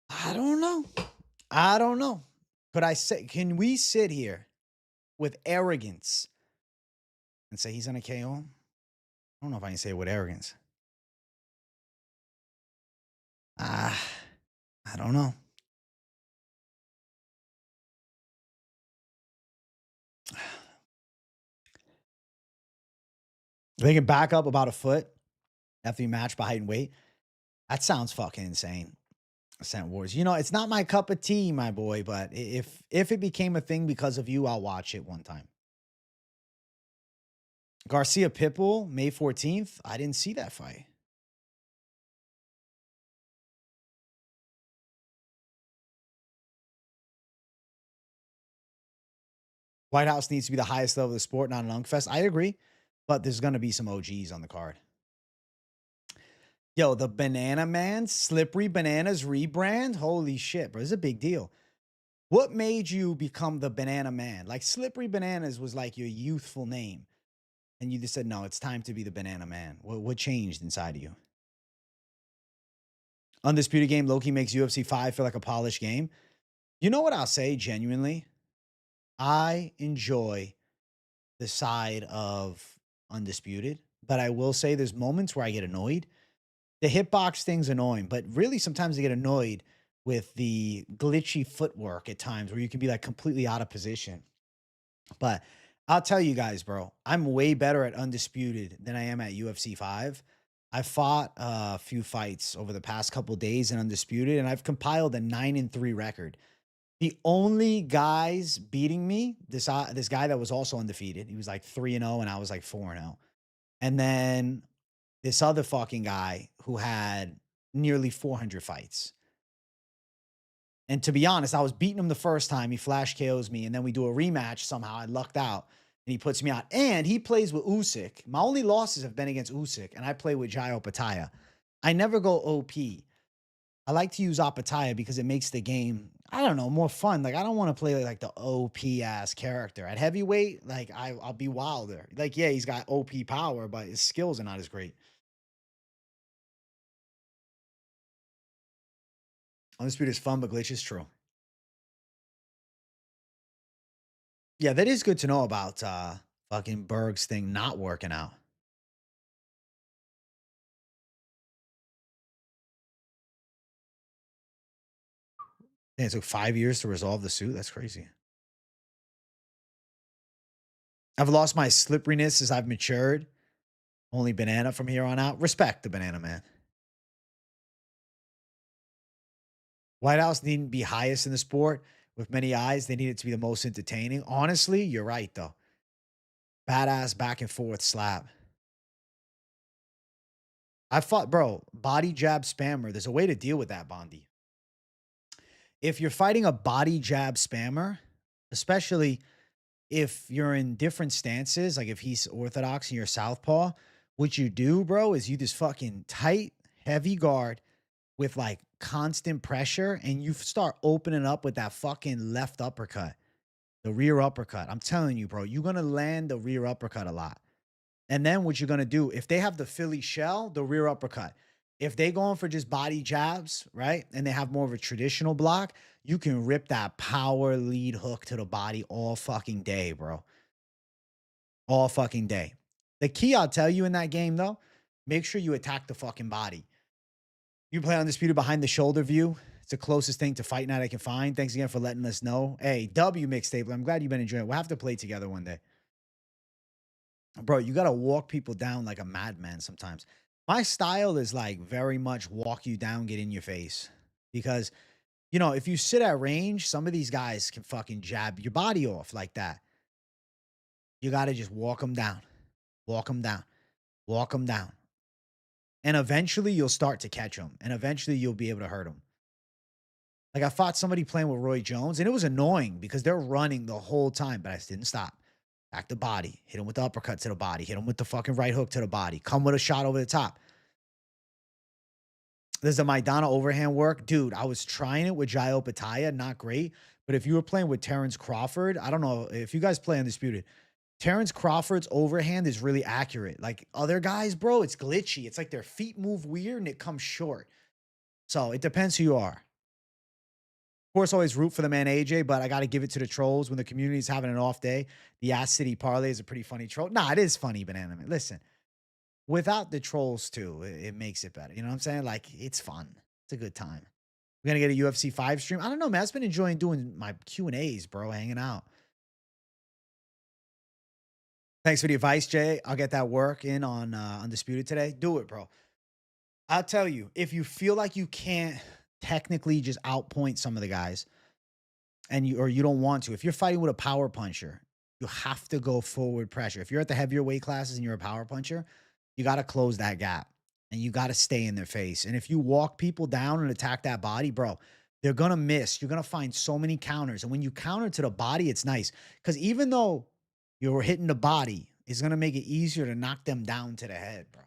I don't know. I don't know. Could I say, can we sit here with arrogance and say he's going to KO him? I don't know if I can say it with arrogance. I don't know. They can back up about a foot after you match by height and weight. That sounds fucking insane. Ascent Wars. You know, it's not my cup of tea, my boy, but if it became a thing because of you, I'll watch it one time. Garcia Pitbull, May 14th. I didn't see that fight. White House needs to be the highest level of the sport, not an Unkfest. I agree, but there's going to be some OGs on the card. Yo, the Banana Man, Slippery Bananas rebrand. Holy shit, bro. This is a big deal. What made you become the Banana Man? Like Slippery Bananas was like your youthful name. And you just said, no, it's time to be the Banana Man. What changed inside of you? Undisputed game, Loki makes UFC 5 feel like a polished game. You know what I'll say genuinely? I enjoy the side of Undisputed, but I will say there's moments where I get annoyed. The hitbox thing's annoying, but really sometimes I get annoyed with the glitchy footwork at times where you can be like completely out of position. But I'll tell you guys, bro, I'm way better at Undisputed than I am at UFC 5. I fought a few fights over the past couple days in Undisputed, and I've compiled a 9-3 record. The only guys beating me, this guy that was also undefeated, he was like 3-0, and I was like 4-0. And then this other fucking guy who had nearly 400 fights. And to be honest, I was beating him the first time. He flash KOs me, and then we do a rematch. Somehow I lucked out, and he puts me out. And he plays with Usyk. My only losses have been against Usyk, and I play with Jai Opataya. I never go OP. I like to use Opataya because it makes the game, I don't know, more fun. Like I don't want to play like the OP ass character at heavyweight. Like I'll be wilder. Like yeah, he's got OP power, but his skills are not as great. Undisputed is fun, but glitch is true. Yeah, that is good to know about fucking Berg's thing not working out. And it took 5 years to resolve the suit. That's crazy. I've lost my slipperiness as I've matured. Only banana from here on out. Respect the banana man. White House needn't be highest in the sport with many eyes. They need it to be the most entertaining. Honestly, you're right though. Badass back and forth slap. I fought, bro, body jab spammer. There's a way to deal with that, Bondi. If you're fighting a body jab spammer, especially if you're in different stances, like if he's orthodox and you're southpaw, what you do, bro, is you just fucking tight, heavy guard with like constant pressure, and you start opening up with that fucking left uppercut, the rear uppercut. I'm telling you, bro, you're gonna land the rear uppercut a lot. And then what you're gonna do, if they have the Philly shell, the rear uppercut. If they going for just body jabs, right, and they have more of a traditional block, you can rip that power lead hook to the body all fucking day, bro. All fucking day. The key I'll tell you in that game, though, make sure you attack the fucking body. You play Undisputed behind the shoulder view. It's the closest thing to Fight Night I can find. Thanks again for letting us know. Hey, W mixtape. I'm glad you've been enjoying it. We'll have to play together one day. Bro, you got to walk people down like a madman sometimes. My style is like very much walk you down, get in your face. Because, you know, if you sit at range, some of these guys can fucking jab your body off like that. You got to just walk them down, walk them down, walk them down. And eventually you'll start to catch them. And eventually you'll be able to hurt them. Like I fought somebody playing with Roy Jones, and it was annoying because they're running the whole time, but I just didn't stop. Back the body, hit him with the uppercut to the body, hit him with the fucking right hook to the body, come with a shot over the top. There's a Maidana overhand work. Dude, I was trying it with Jailton Almeida, not great. But if you were playing with Terrence Crawford, I don't know if you guys play Undisputed. Terrence Crawford's overhand is really accurate. Like other guys, bro, it's glitchy. It's like their feet move weird and it comes short. So it depends who you are. Of course, always root for the man AJ, but I got to give it to the trolls when the community's having an off day. The Ass City Parlay is a pretty funny troll. Nah, it is funny, Banana Man. Listen, without the trolls too, it makes it better. You know what I'm saying? Like, it's fun. It's a good time. We're going to get a UFC 5 stream. I don't know, man. I've been enjoying doing my Q&As, bro, hanging out. Thanks for the advice, Jay. I'll get that work in on Undisputed today. Do it, bro. I'll tell you, if you feel like you can't technically just outpoint some of the guys and you don't want to, if you're fighting with a power puncher, you have to go forward pressure. If you're at the heavier weight classes and you're a power puncher, you got to close that gap and you got to stay in their face. And if you walk people down and attack that body, bro, they're going to miss. You're going to find so many counters. And when you counter to the body, it's nice because even though you're hitting the body, it's going to make it easier to knock them down to the head, bro.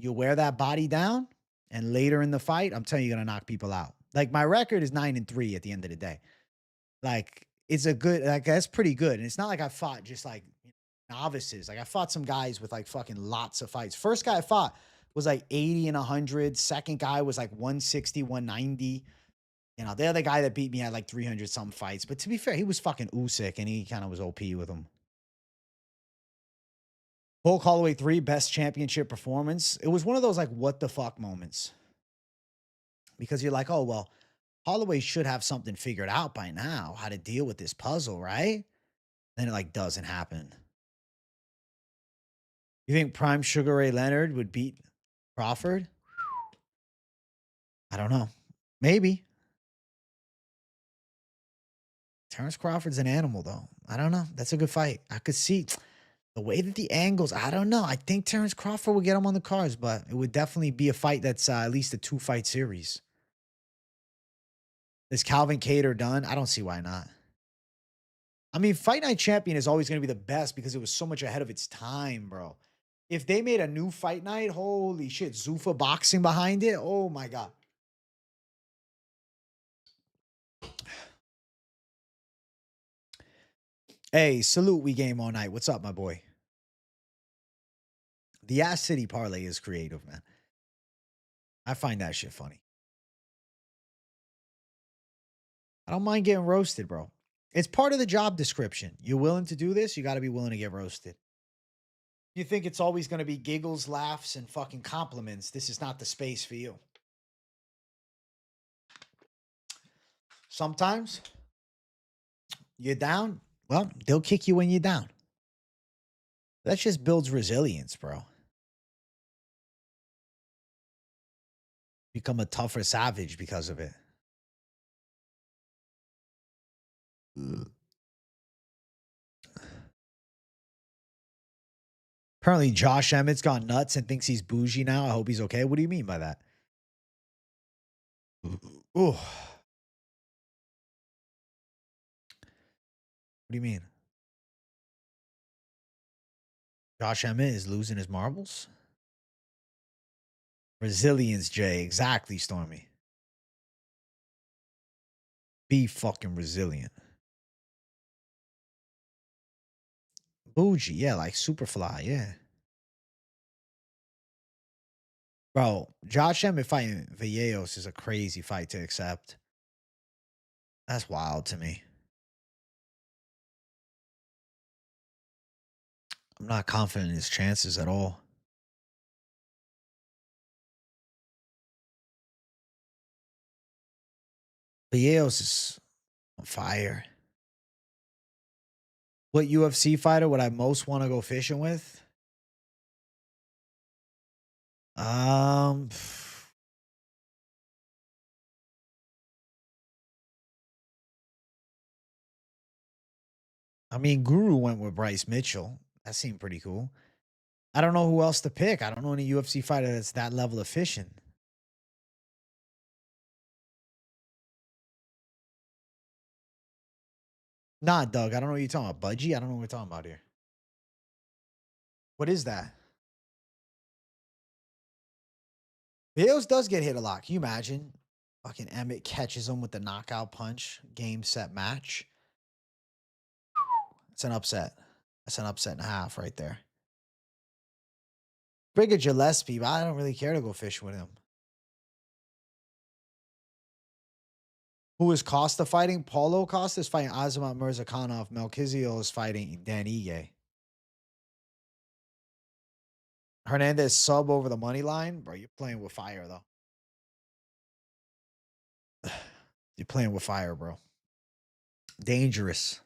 You wear that body down, and later in the fight, I'm telling you, you're going to knock people out. Like, my record is 9-3 at the end of the day. Like, it's a good, like, that's pretty good. And it's not like I fought just like novices. Like, I fought some guys with like fucking lots of fights. First guy I fought was like 80 and 100. Second guy was like 160, 190. You know, the other guy that beat me had like 300 some fights. But to be fair, he was fucking Usyk and he kind of was OP with him. Hulk Holloway 3, best championship performance. It was one of those like, what the fuck moments. Because you're like, oh, well, Holloway should have something figured out by now, how to deal with this puzzle, right? Then it like doesn't happen. You think Prime Sugar Ray Leonard would beat Crawford? I don't know. Maybe. Terrence Crawford's an animal, though. I don't know. That's a good fight. I could see the way that the angles, I don't know. I think Terrence Crawford will get him on the cards, but it would definitely be a fight that's at least a 2-fight series. Is Calvin Kattar done? I don't see why not. I mean, Fight Night Champion is always going to be the best because it was so much ahead of its time, bro. If they made a new Fight Night, holy shit, Zuffa Boxing behind it, oh my God. Hey, salute, we game all night. What's up, my boy? The Ass City Parlay is creative, man. I find that shit funny. I don't mind getting roasted, bro. It's part of the job description. You're willing to do this, you got to be willing to get roasted. You think it's always going to be giggles, laughs, and fucking compliments. This is not the space for you. Sometimes you're down. Well, they'll kick you when you're down. That just builds resilience, bro. Become a tougher savage because of it. Ugh. Apparently, Josh Emmett's gone nuts and thinks he's bougie now. I hope he's okay. What do you mean by that? Ooh. What do you mean? Josh Emmett is losing his marbles? Resilience, Jay. Exactly, Stormy. Be fucking resilient. Bougie, yeah, like Superfly, yeah. Bro, Josh Emmett fighting Vallejos is a crazy fight to accept. That's wild to me. I'm not confident in his chances at all. Vallejos is on fire. What UFC fighter would I most want to go fishing with? Um, I mean, Guru went with Bryce Mitchell. That seemed pretty cool. I don't know who else to pick. I don't know any UFC fighter that's that level of fishing. Nah, Doug. I don't know what you're talking about. Budgie? I don't know what we're talking about here. What is that? Vallejos does get hit a lot. Can you imagine? Fucking Emmett catches him with the knockout punch. Game, set, match. It's an upset. That's an upset and a half right there. Brigger Gillespie, but I don't really care to go fishing with him. Who is Costa fighting? Paulo Costa is fighting Azamat Mirzakhanov. Melchizedek is fighting Dan Ige. Hernandez sub over the money line. Bro, you're playing with fire, though. You're playing with fire, bro. Dangerous.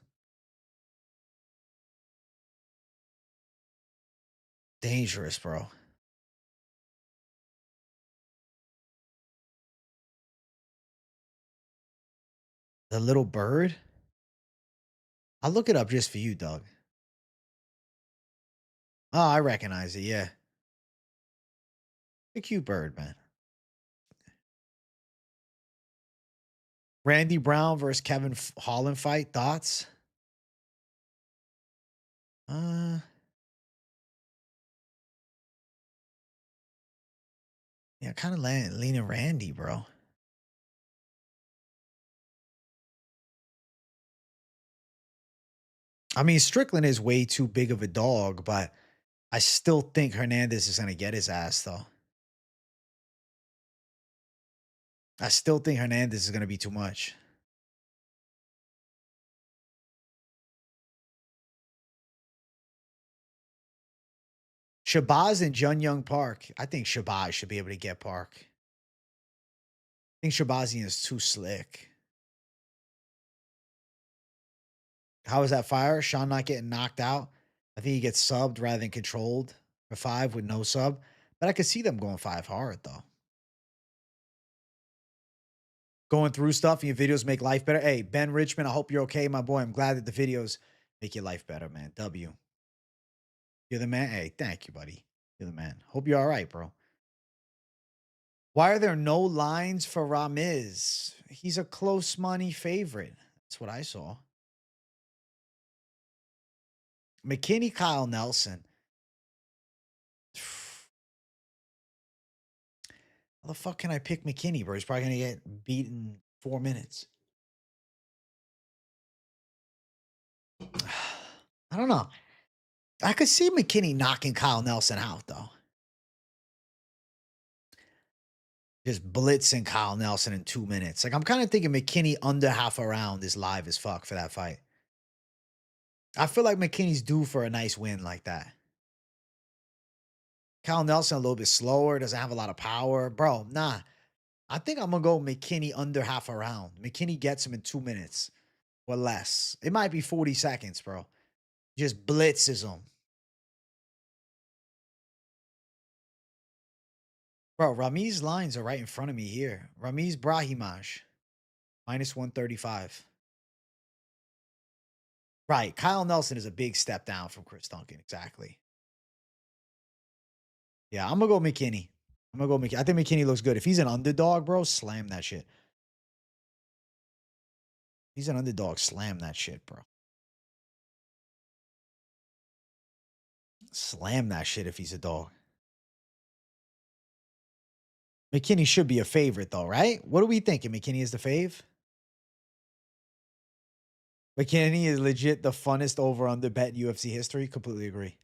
Dangerous, bro. The little bird? I'll look it up just for you, Doug. Oh, I recognize it. Yeah. The cute bird, man. Randy Brown versus Kevin Holland fight. Thoughts? Yeah, kind of leaning Randy, bro. I mean, Strickland is way too big of a dog, but I still think Hernandez is going to get his ass, though. I still think Hernandez is going to be too much. Shabazz and Jun Young Park. I think Shabazz should be able to get Park. I think Shabazian is too slick. How is that fire? Sean not getting knocked out. I think he gets subbed rather than controlled for 5 with no sub. But I could see them going 5 hard, though. Going through stuff and your videos make life better. Hey, Ben Richmond, I hope you're okay, my boy. I'm glad that the videos make your life better, man. W. You're the man. Hey, thank you, buddy. You're the man. Hope you're all right, bro. Why are there no lines for Ramiz? He's a close money favorite. That's what I saw. McKinney, Kyle Nelson. How the fuck can I pick McKinney, bro? He's probably going to get beaten 4 minutes. I don't know. I could see McKinney knocking Kyle Nelson out, though. Just blitzing Kyle Nelson in 2 minutes. Like, I'm kind of thinking McKinney under half a round is live as fuck for that fight. I feel like McKinney's due for a nice win like that. Kyle Nelson a little bit slower, doesn't have a lot of power. Bro, nah. I think I'm going to go McKinney under half a round. McKinney gets him in 2 minutes or less. It might be 40 seconds, bro. Just blitzes him. Bro, Ramiz lines are right in front of me here. Ramiz Brahimaj, minus 135. Right. Kyle Nelson is a big step down from Chris Duncan. Exactly. Yeah, I'm going to go McKinney. I'm going to go McKinney. I think McKinney looks good. If he's an underdog, bro, slam that shit. He's an underdog. Slam that shit, bro. Slam that shit if he's a dog. McKinney should be a favorite, though, right? What are we thinking? McKinney is the fave? McKinney is legit the funnest over-under bet in UFC history. Completely agree.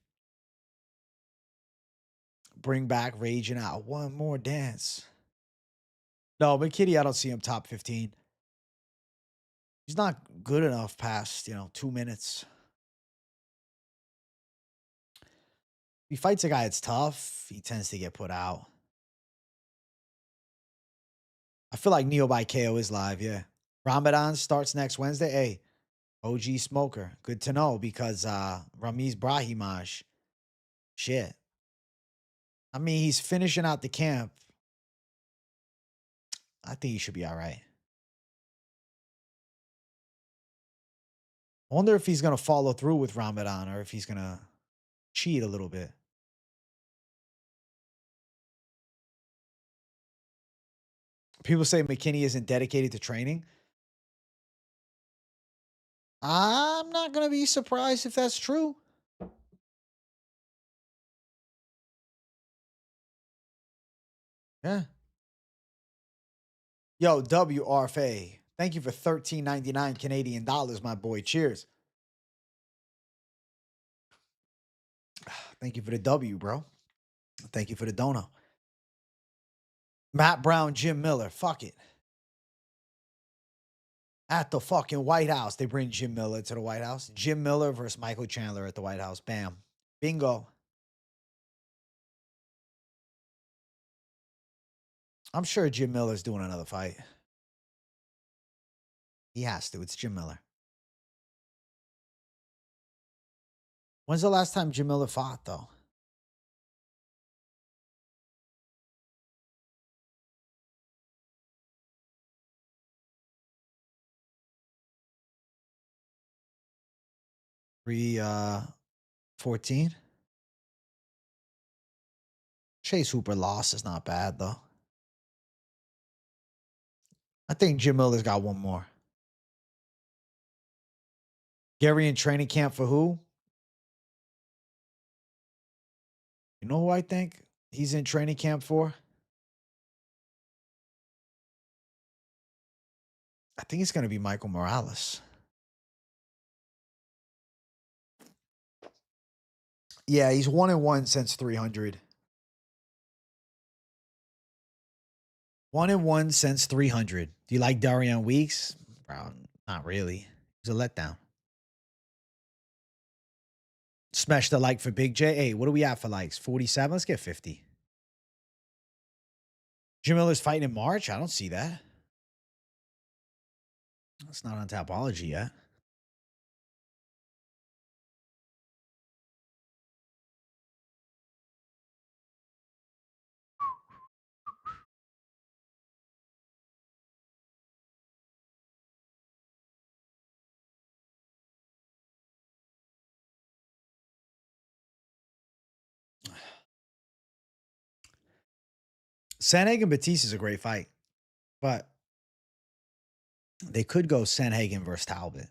bring back Raging Out. One more dance. No, McKinney, I don't see him top 15. He's not good enough past, 2 minutes. He fights a guy that's tough, he tends to get put out. I feel like Neo by KO is live, yeah. Ramadan starts next Wednesday. Hey, OG Smoker. Good to know because Ramiz Brahimaj. Shit. I mean, he's finishing out the camp. I think he should be all right. I wonder if he's going to follow through with Ramadan or if he's going to cheat a little bit. People say McKinney isn't dedicated to training. I'm not going to be surprised if that's true. Yeah. Yo, WRFA. Thank you for $13.99 Canadian dollars, my boy. Cheers. Thank you for the W, bro. Thank you for the dono. Matt Brown, Jim Miller. Fuck it. At the fucking White House. They bring Jim Miller to the White House. Jim Miller versus Michael Chandler at the White House. Bam. Bingo. I'm sure Jim Miller's doing another fight. He has to. It's Jim Miller. When's the last time Jim Miller fought, though? Pre 14. Chase Hooper loss is not bad, though. I think Jim Miller's got one more. Gary in training camp for who? You know who I think he's in training camp for? I think it's going to be Michael Morales. Yeah, he's 1-1 since 300. 1-1 since 300. Do you like Darian Weeks? Bro, not really. He's a letdown. Smash the like for Big J. Hey, what do we have for likes? 47? Let's get 50. Jim Miller's fighting in March? I don't see that. It's not on Tapology yet. Sanhagen Batiste is a great fight, but they could go Sanhagen versus Talbot.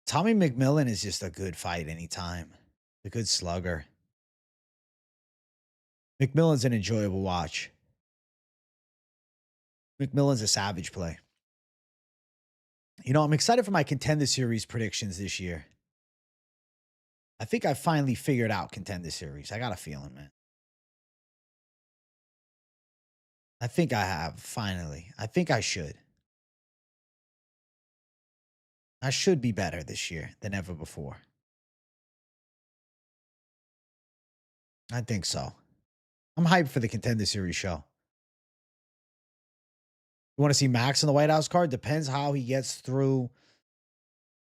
Tommy McMillan is just a good fight anytime. A good slugger. McMillan's an enjoyable watch. McMillan's a savage play. You know, I'm excited for my Contender Series predictions this year. I think I finally figured out Contender Series. I got a feeling, man. I think I have, finally. I think I should. I should be better this year than ever before. I think so. I'm hyped for the Contender Series show. You want to see Max on the White House card? Depends how he gets through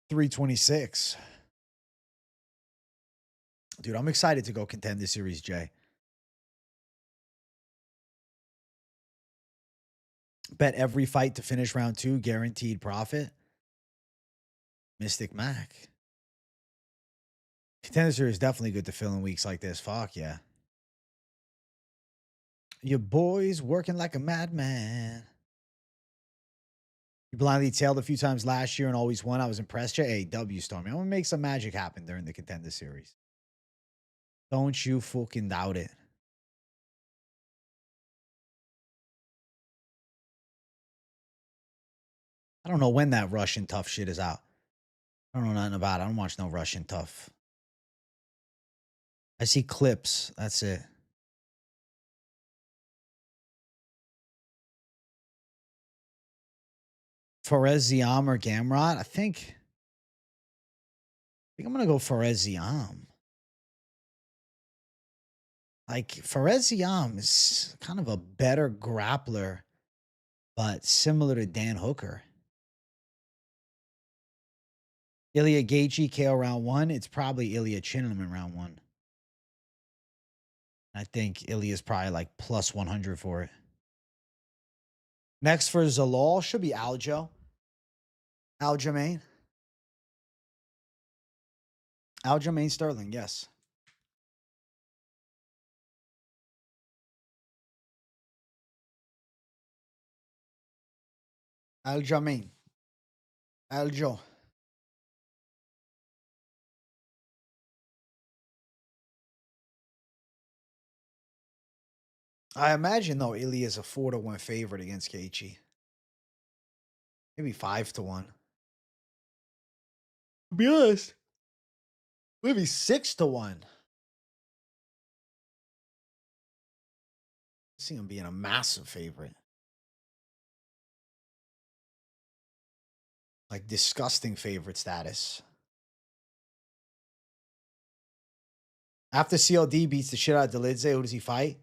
326. Dude, I'm excited to go Contender Series, Jay. Bet every fight to finish round 2, guaranteed profit. Mystic Mac. Contender Series is definitely good to fill in weeks like this. Fuck yeah. Your boy's working like a madman. You blindly tailed a few times last year and always won. I was impressed. Hey, W Stormy. I'm going to make some magic happen during the Contender Series. Don't you fucking doubt it. I don't know when that Russian tough shit is out. I don't know nothing about it. I don't watch no Russian tough. I see clips. That's it. Fares Ziam or Gamrot? I think I'm gonna go Fares Ziam. Like Fares Ziam is kind of a better grappler, but similar to Dan Hooker. Ilia Gaethje KO round 1. It's probably Ilia Chinham in round 1. I think Ilia's probably like plus 100 for it. Next for Zalal should be Aljo. Aljamain. Aljamain Sterling, yes. Aljamain. Aljo. I imagine though Ilia is a 4-1 favorite against Gaethje. Maybe 5-1. To be honest, maybe 6-1. I see him being a massive favorite. Like disgusting favorite status. After CLD beats the shit out of Delidze, who does he fight?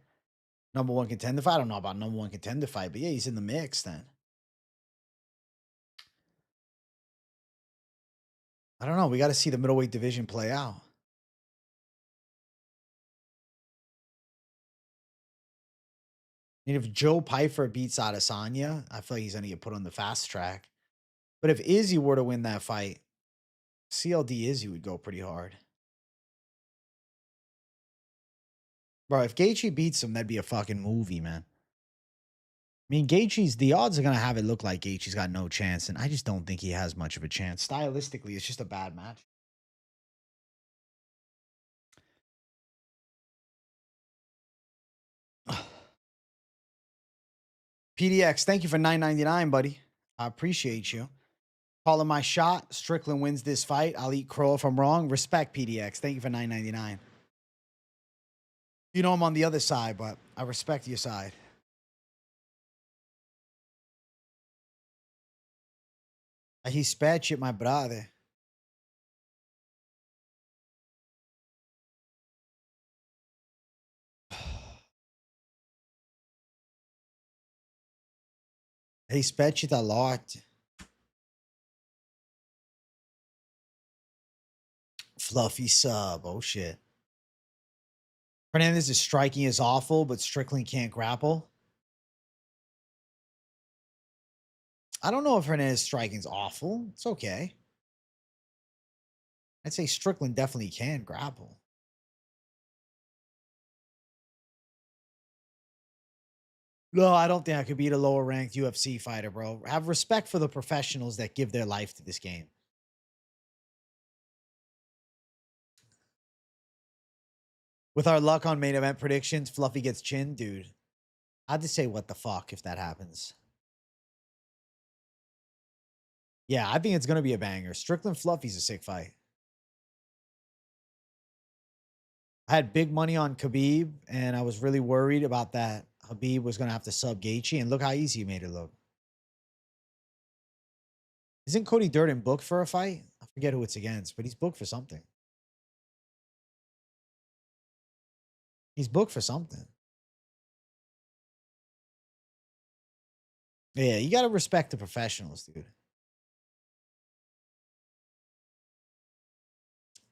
Number 1 contender fight? I don't know about number 1 contender fight, but yeah, he's in the mix then. I don't know. We got to see the middleweight division play out. And if Joe Pyfer beats Adesanya, I feel like he's going to get put on the fast track. But if Izzy were to win that fight, CLD Izzy would go pretty hard. Bro, if Gaethje beats him, that'd be a fucking movie, man. I mean, the odds are going to have it look like Gaethje's got no chance, and I just don't think he has much of a chance. Stylistically, it's just a bad match. PDX, thank you for $9.99, buddy. I appreciate you. Calling my shot. Strickland wins this fight. I'll eat crow if I'm wrong. Respect, PDX. Thank you for $9.99. You know I'm on the other side, but I respect your side. Rispecte my brother. Rispecte a lot. Fluffy sub. Oh, shit. Hernandez is striking is awful, but Strickland can't grapple. I don't know if Hernandez striking is awful. It's okay. I'd say Strickland definitely can grapple. No, I don't think I could beat a lower ranked UFC fighter, bro. Have respect for the professionals that give their life to this game. With our luck on main event predictions, Fluffy gets chin, dude. I'd just say what the fuck if that happens. Yeah, I think it's going to be a banger. Strickland Fluffy's a sick fight. I had big money on Khabib, and I was really worried about that. Khabib was going to have to sub Gaethje, and look how easy he made it look. Isn't Cody Durden booked for a fight? I forget who it's against, but he's booked for something. He's booked for something. Yeah, you got to respect the professionals, dude.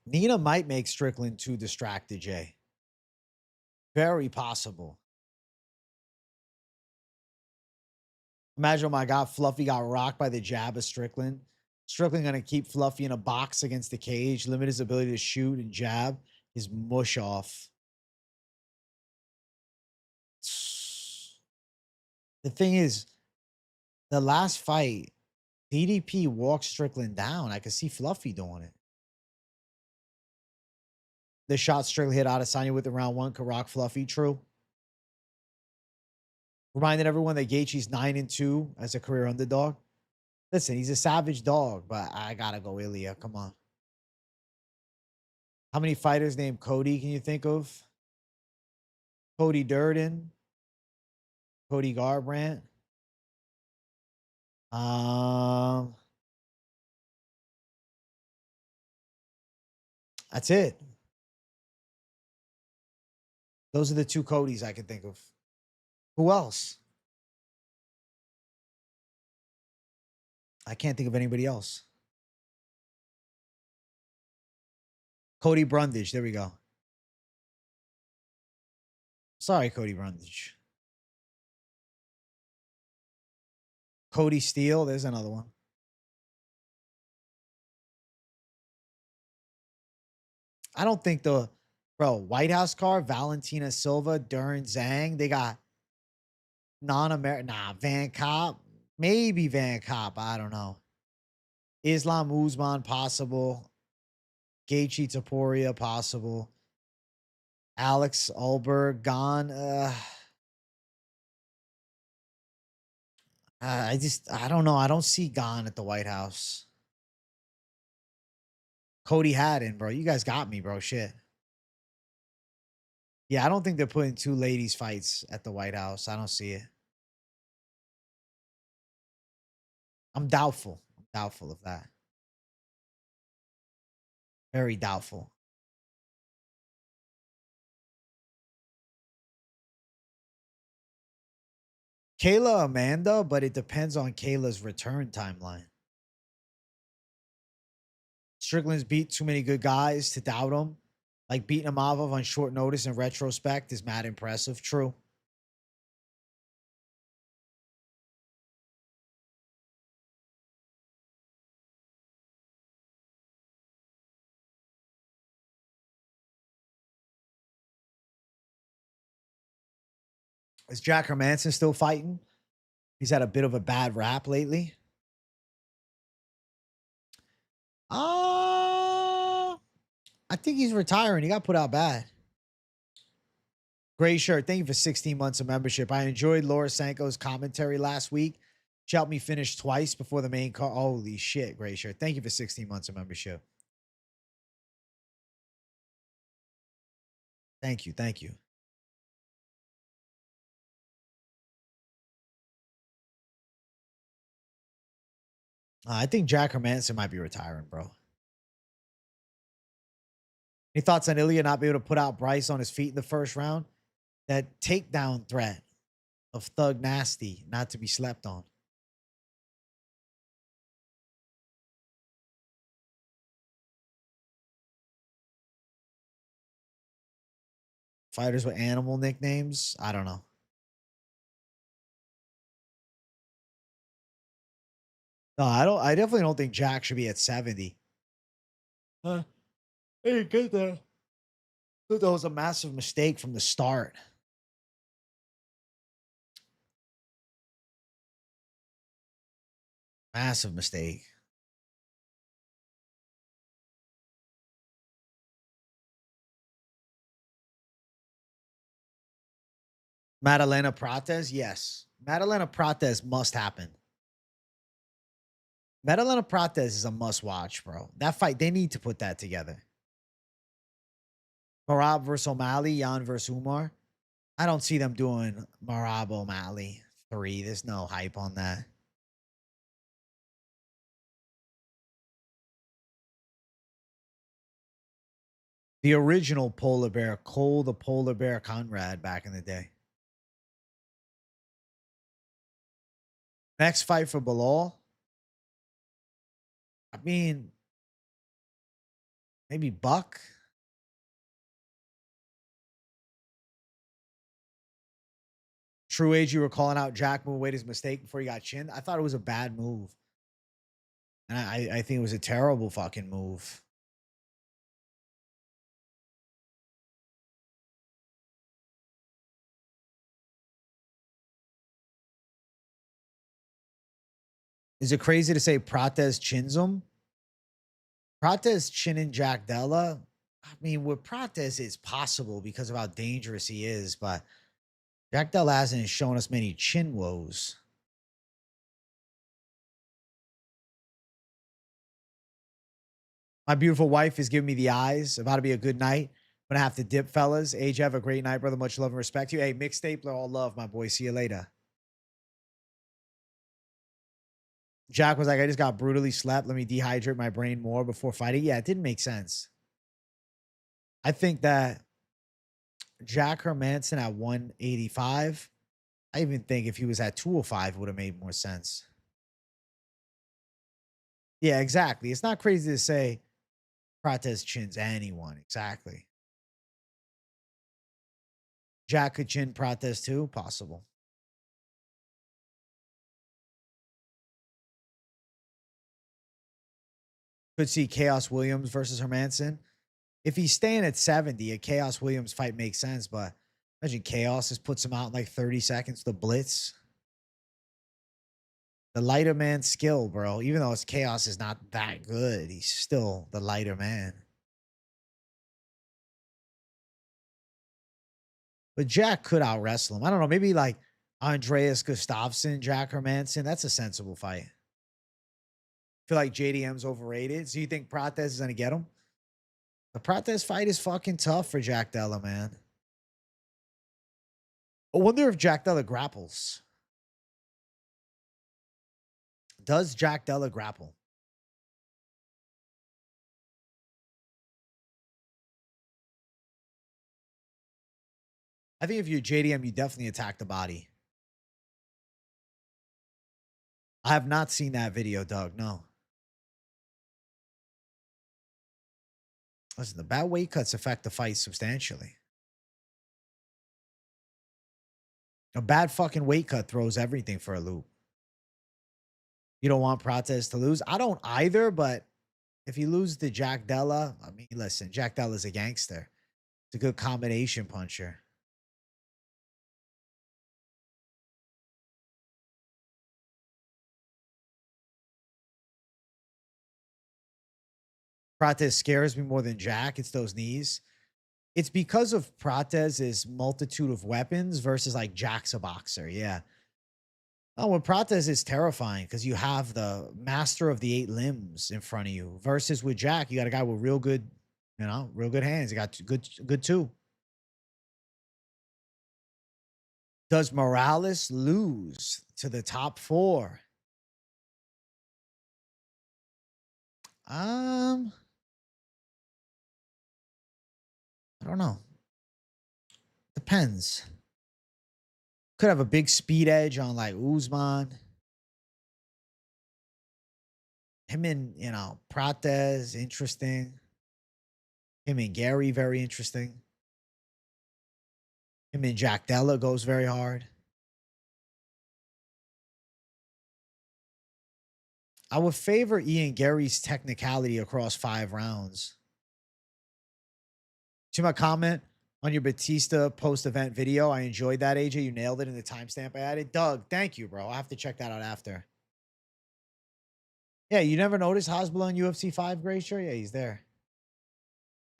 Nina might make Strickland too distracted, Jay. Very possible. Imagine, oh my God, Fluffy got rocked by the jab of Strickland. Strickland going to keep Fluffy in a box against the cage, limit his ability to shoot and jab his mush off. The thing is, the last fight, DDP walked Strickland down. I could see Fluffy doing it. The shot Strickland hit Adesanya with in round 1 could rock Fluffy. True. Reminding everyone that Gaethje's 9-2 as a career underdog. Listen, he's a savage dog, but I gotta go Ilia. Come on. How many fighters named Cody can you think of? Cody Durden, Cody Garbrandt. Um, that's it. Those are the two Codys I can think of. Who else? I can't think of anybody else. Cody Brundage. There we go. Sorry, Cody Brundage. Cody Steele. There's another one. I don't think White House card, Valentina Silva, Duran Zhang. They got non-American. Nah, Van Cop. Maybe Van Cop. I don't know. Islam Usman, possible. Gaethje Topuria, possible. Alex Ulberg, gone. I don't know. I don't see Gone at the White House. Cody Haddon, bro. You guys got me, bro. Shit. Yeah, I don't think they're putting two ladies fights at the White House. I don't see it. I'm doubtful. I'm doubtful of that. Very doubtful. Kayla Amanda, but it depends on Kayla's return timeline. Strickland's beat too many good guys to doubt him. Like beating Amavov on short notice in retrospect is mad impressive. True. Is Jack Hermanson still fighting? He's had a bit of a bad rap lately. I think he's retiring. He got put out bad. Gray shirt. Thank you for 16 months of membership. I enjoyed Laura Sanko's commentary last week. She helped me finish twice before the main card. Holy shit, Gray shirt. Thank you for 16 months of membership. Thank you. Thank you. I think Jack Hermanson might be retiring, bro. Any thoughts on Ilia not being able to put out Bryce on his feet in the first round? That takedown threat of Thug Nasty, not to be slept on. Fighters with animal nicknames? I don't know. No, I don't. I definitely don't think Jack should be at 70. Hey, get that. That was a massive mistake from the start. Massive mistake. Madalena Prates, yes. Madalena Prates must happen. Madalena Prates is a must watch, bro. That fight, they need to put that together. Marab versus O'Malley, Jan versus Umar. I don't see them doing Marab O'Malley 3. There's no hype on that. The original polar bear, Cole the polar bear Conrad back in the day. Next fight for Bilal. I mean, maybe Buck. True Age, you were calling out Jack Muawai's mistake before he got chinned. I thought it was a bad move. And I think it was a terrible fucking move. Is it crazy to say Prates chins him? Prates chinning Jack Della? I mean, with Prates, it's possible because of how dangerous he is, but Jack Della hasn't shown us many chin woes. My beautiful wife is giving me the eyes. About to be a good night. I'm gonna have to dip, fellas. Age, have a great night, brother. Much love and respect to you. Hey, Mick Stapler, all love, my boy. See you later. Jack was like, I just got brutally slept. Let me dehydrate my brain more before fighting. Yeah, it didn't make sense. I think that Jack Hermanson at 185, I even think if he was at 205, it would have made more sense. Yeah, exactly. It's not crazy to say Prates chins anyone. Exactly. Jack could chin Prates too. Possible. Could see Chaos Williams versus Hermanson. If he's staying at 70, a Chaos Williams fight makes sense, but imagine Chaos just puts him out in like 30 seconds. The blitz. The lighter man skill, bro. Even though his Chaos is not that good, he's still the lighter man. But Jack could out wrestle him. I don't know. Maybe like Andreas Gustafsson, Jack Hermanson. That's a sensible fight. Feel like JDM's overrated. So you think Prates is going to get him? The Prates fight is fucking tough for Jack Della, man. I wonder if Jack Della grapples. Does Jack Della grapple? I think if you're JDM, you definitely attack the body. I have not seen that video, Doug. No. Listen, the bad weight cuts affect the fight substantially. A bad fucking weight cut throws everything for a loop. You don't want Prates to lose. I don't either, but if you lose to Jack Della, I mean, listen, Jack Della's a gangster. It's a good combination puncher. Prates scares me more than Jack. It's those knees. It's because of Prates' multitude of weapons versus like Jack's a boxer. Yeah. Oh, well, Prates is terrifying because you have the master of the 8 limbs in front of you versus with Jack, you got a guy with real good, real good hands. You got good too. Does Morales lose to the top 4? I don't know. Depends. Could have a big speed edge on like Usman. Him and, Prates, interesting. Him and Gary, very interesting. Him and Jack Della goes very hard. I would favor Ian Gary's technicality across 5 rounds. To my comment on your Batista post-event video, I enjoyed that, AJ. You nailed it in the timestamp I added. Doug, thank you, bro. I'll have to check that out after. Yeah, you never noticed Hasbulla on UFC 5, Glacier? Yeah, he's there.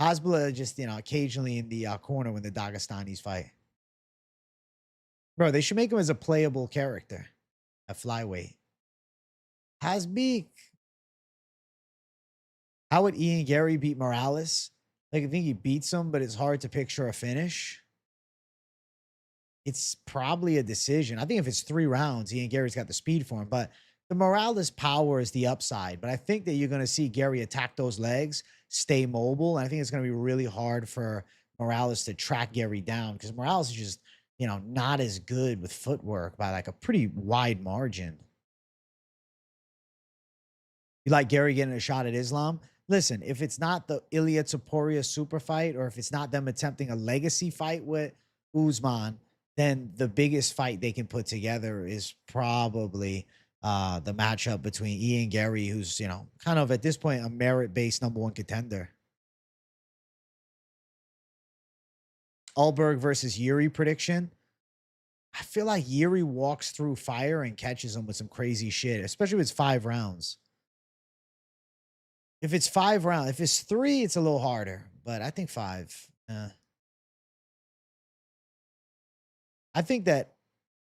Hasbulla just, occasionally in the corner when the Dagestanis fight. Bro, they should make him as a playable character at flyweight. Hasbeek. How would Ian Gary beat Morales? Like, I think he beats him, but it's hard to picture a finish. It's probably a decision. I think if it's 3 rounds, Ian Gary's got the speed for him, but the Morales power is the upside. But I think that you're going to see Gary attack those legs, stay mobile. And I think it's going to be really hard for Morales to track Gary down because Morales is just, not as good with footwork by like a pretty wide margin. You like Gary getting a shot at Islam? Listen, if it's not the Ilia Topuria super fight, or if it's not them attempting a legacy fight with Usman, then the biggest fight they can put together is probably the matchup between Ian Gary, who's, kind of at this point a merit-based #1 contender. Alberg versus Yuri prediction. I feel like Yuri walks through fire and catches him with some crazy shit, especially if it's 5 rounds. If it's 5 rounds, if it's 3, it's a little harder, but I think 5. I think that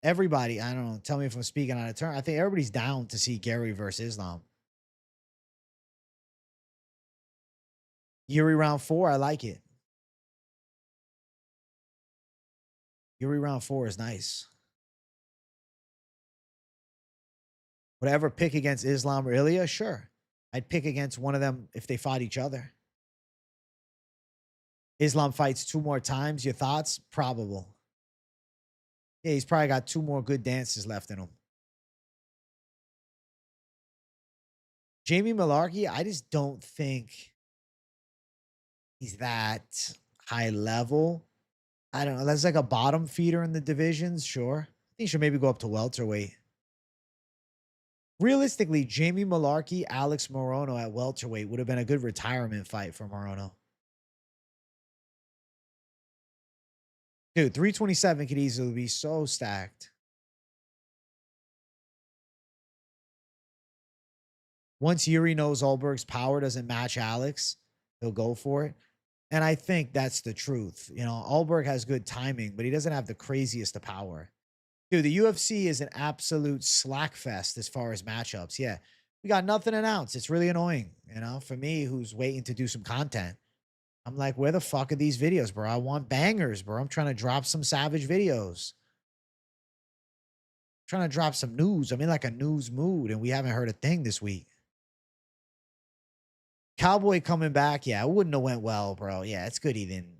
everybody, I don't know, tell me if I'm speaking out of turn. I think everybody's down to see Gary versus Islam. Yuri round 4, I like it. Yuri round 4 is nice. Would I ever pick against Islam or Ilia? Sure. I'd pick against one of them if they fought each other. Islam fights 2 more times. Your thoughts? Probable. Yeah, he's probably got 2 more good dances left in him. Jamie Malarkey, I just don't think he's that high level. I don't know. That's like a bottom feeder in the divisions. Sure. I think he should maybe go up to welterweight. Realistically, Jamie Malarkey, Alex Morono at welterweight would have been a good retirement fight for Morono. Dude, 327 could easily be so stacked. Once Yuri knows Ulberg's power doesn't match Alex, he'll go for it. And I think that's the truth. You know, Ulberg has good timing, but he doesn't have the craziest of power. Dude, the UFC is an absolute slack fest as far as matchups. Yeah. We got nothing announced. It's really annoying, you know, for me who's waiting to do some content. I'm like, where the fuck are these videos, bro? I want bangers, bro. I'm trying to drop some savage videos. I'm trying to drop some news. I'm in like a news mood, and we haven't heard a thing this week. Cowboy coming back, yeah, it wouldn't have went well, bro. Yeah, it's good he didn't.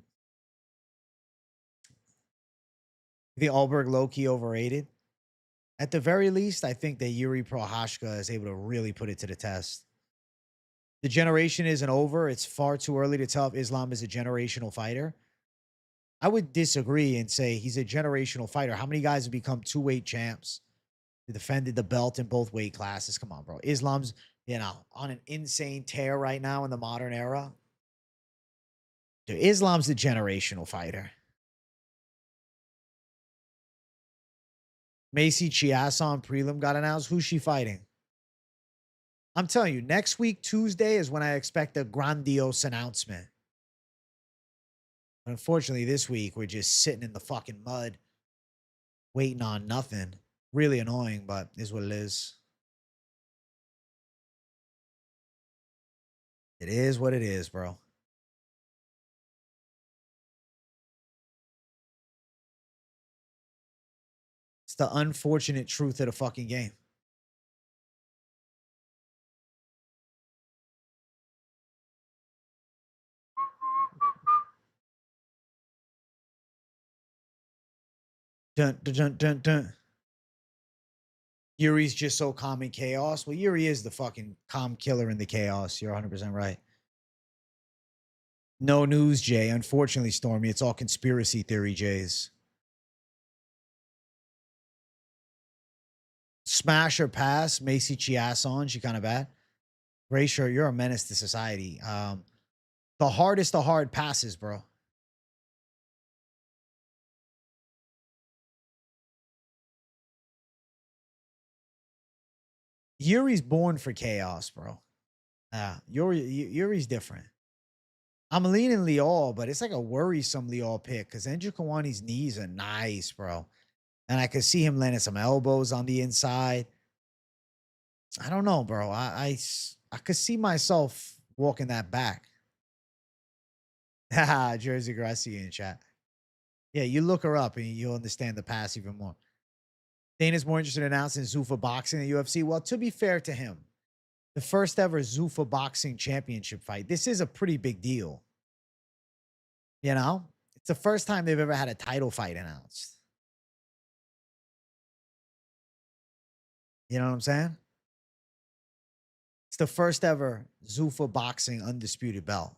The Ulberg low-key overrated. At the very least, I think that Yuri Prohashka is able to really put it to the test. The generation isn't over. It's far too early to tell if Islam is a generational fighter. I would disagree and say he's a generational fighter. How many guys have become 2-weight champs? They defended the belt in both weight classes. Come on, bro. Islam's, you know, on an insane tear right now in the modern era. Dude, Islam's the generational fighter. Macy Chiasson prelim got announced. Who's she fighting? I'm telling you, next week, Tuesday, is when I expect a grandiose announcement. But unfortunately, this week, we're just sitting in the fucking mud, waiting on nothing. Really annoying, but is what it is. It is what it is, bro. It's the unfortunate truth of the fucking game. Dun, dun, dun, dun, dun. Yuri's just so calm in chaos. Well, Yuri is the fucking calm killer in the chaos. You're 100% right. No news, Jay. Unfortunately, Stormy, it's all conspiracy theory, Jays. Smash or pass, Macy Chiasson. She kind of bad. Gray shirt, you're a menace to society. The hardest of hard passes, bro. Yuri's born for chaos, bro. Yuri's different. I'm leaning Liol, but it's like a worrisome Liol pick because Andrew Kawani's knees are nice, bro. And I could see him landing some elbows on the inside. I don't know, bro. I could see myself walking that back. Jersey Gracie in chat. Yeah, you look her up and you'll understand the pass even more. Dana's more interested in announcing Zuffa Boxing at UFC. Well, to be fair to him, the first ever Zuffa Boxing championship fight, this is a pretty big deal. You know, it's the first time they've ever had a title fight announced. You know what I'm saying? It's the first ever Zuffa Boxing undisputed belt.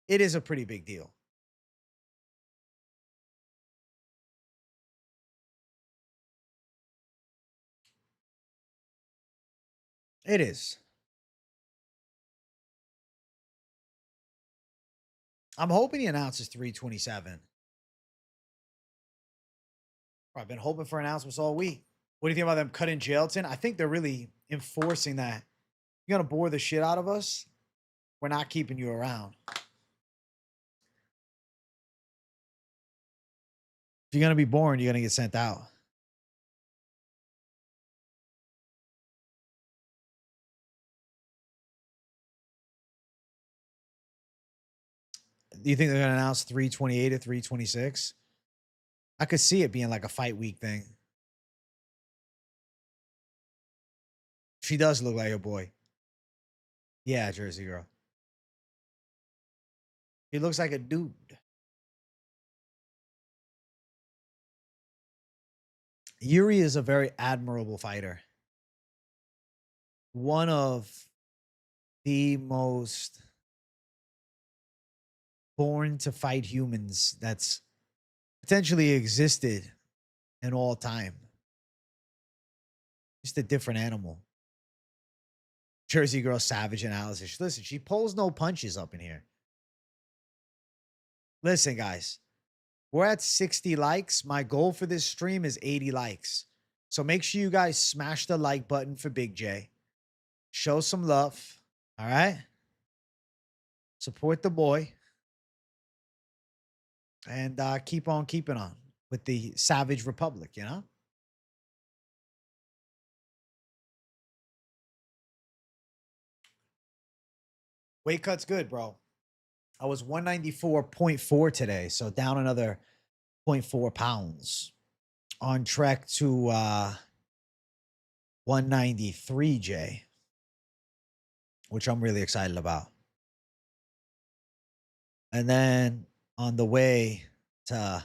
It is a pretty big deal. It is. I'm hoping he announces 327. I've been hoping for announcements all week. What do you think about them cutting Jailton? I think they're really enforcing that. You're going to bore the shit out of us. We're not keeping you around. If you're going to be boring, you're going to get sent out. Do you think they're gonna announce 328 or 326? I could see it being like a fight week thing. She does look like a boy. Yeah, Jersey girl. He looks like a dude. Yuri is a very admirable fighter. One of the most born to fight humans that's potentially existed in all time. Just a different animal. Jersey girl savage analysis. Listen, she pulls no punches up in here. Listen, guys, we're at 60 likes. My goal for this stream is 80 likes. So make sure you guys smash the like button for Big J. Show some love. All right. Support the boy. And keep on keeping on with the Savage Republic, you know? Weight cut's good, bro. I was 194.4 today, so down another 0.4 pounds. On track to 193, J, which I'm really excited about. And then on the way to,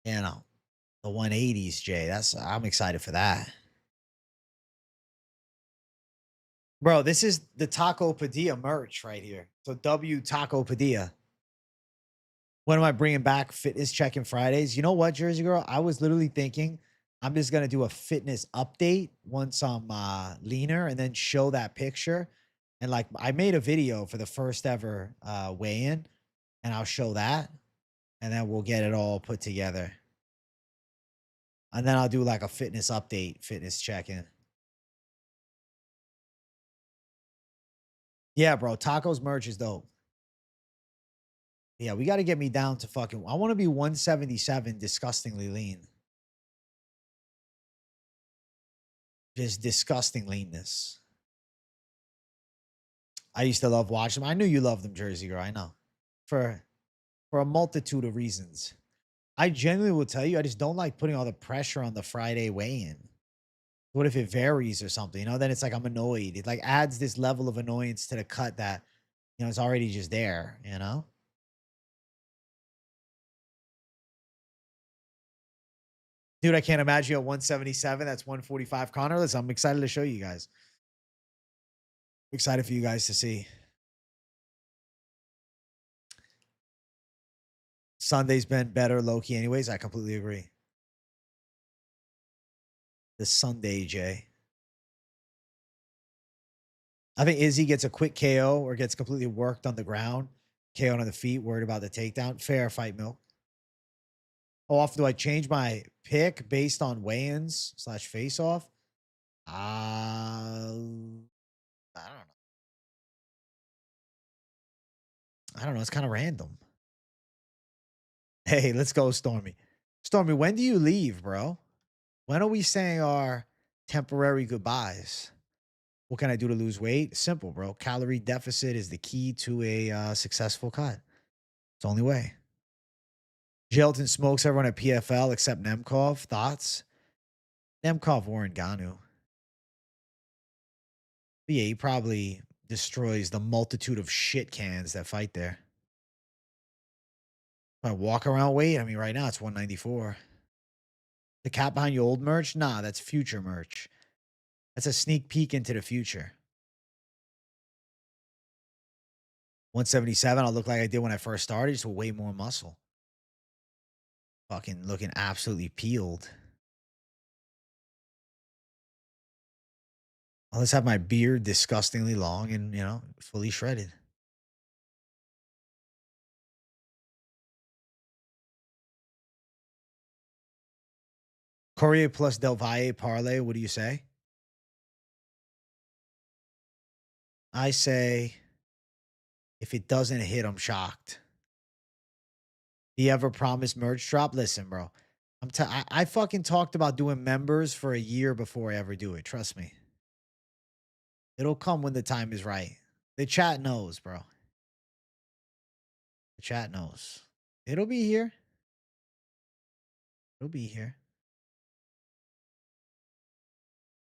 you know, the 180s, Jay. I'm excited for that. Bro, this is the Taco Padilla merch right here. So W Taco Padilla. When am I bringing back fitness check-in Fridays? You know what, Jersey girl? I was literally thinking I'm just going to do a fitness update once I'm leaner and then show that picture. And like I made a video for the first ever weigh-in and I'll show that and then we'll get it all put together. And then I'll do like a fitness update, fitness check-in. Yeah, bro. Tacos merch is dope. Yeah, we got to get me down to fucking. I want to be 177, disgustingly lean. Just disgusting leanness. I used to love watching them. I knew you loved them, Jersey girl. I know. For a multitude of reasons. I genuinely will tell you, I just don't like putting all the pressure on the Friday weigh-in. What if it varies or something? You know, then it's like I'm annoyed. It like adds this level of annoyance to the cut that, you know, it's already just there, you know? Dude, I can't imagine at 177. That's 145 Connor. Listen, I'm excited to show you guys. Excited for you guys to see. Sunday's been better, low-key anyways. I completely agree. The Sunday, Jay. I think Izzy gets a quick KO or gets completely worked on the ground. KO on the feet, worried about the takedown. Fair fight, Milk. How often do I change my pick based on weigh-ins / face-off? I don't know. I don't know. It's kind of random. Hey, let's go, Stormy. Stormy, when do you leave, bro? When are we saying our temporary goodbyes? What can I do to lose weight? Simple, bro. Calorie deficit is the key to a successful cut. It's the only way. Jailton smokes everyone at PFL except Nemkov. Thoughts? Nemkov or Ngannou. But yeah, he probably destroys the multitude of shit cans that fight there. My walk around weight, I mean, right now it's 194. The cap behind your old merch? Nah, that's future merch. That's a sneak peek into the future. 177, I'll look like I did when I first started, just with way more muscle. Fucking looking absolutely peeled. I'll just have my beard disgustingly long and, you know, fully shredded. Cormier plus Del Valle parlay, what do you say? I say if it doesn't hit, I'm shocked. The ever promised merch drop? Listen, bro. I fucking talked about doing members for a year before I ever do it. Trust me. It'll come when the time is right. The chat knows, bro. The chat knows. It'll be here. It'll be here.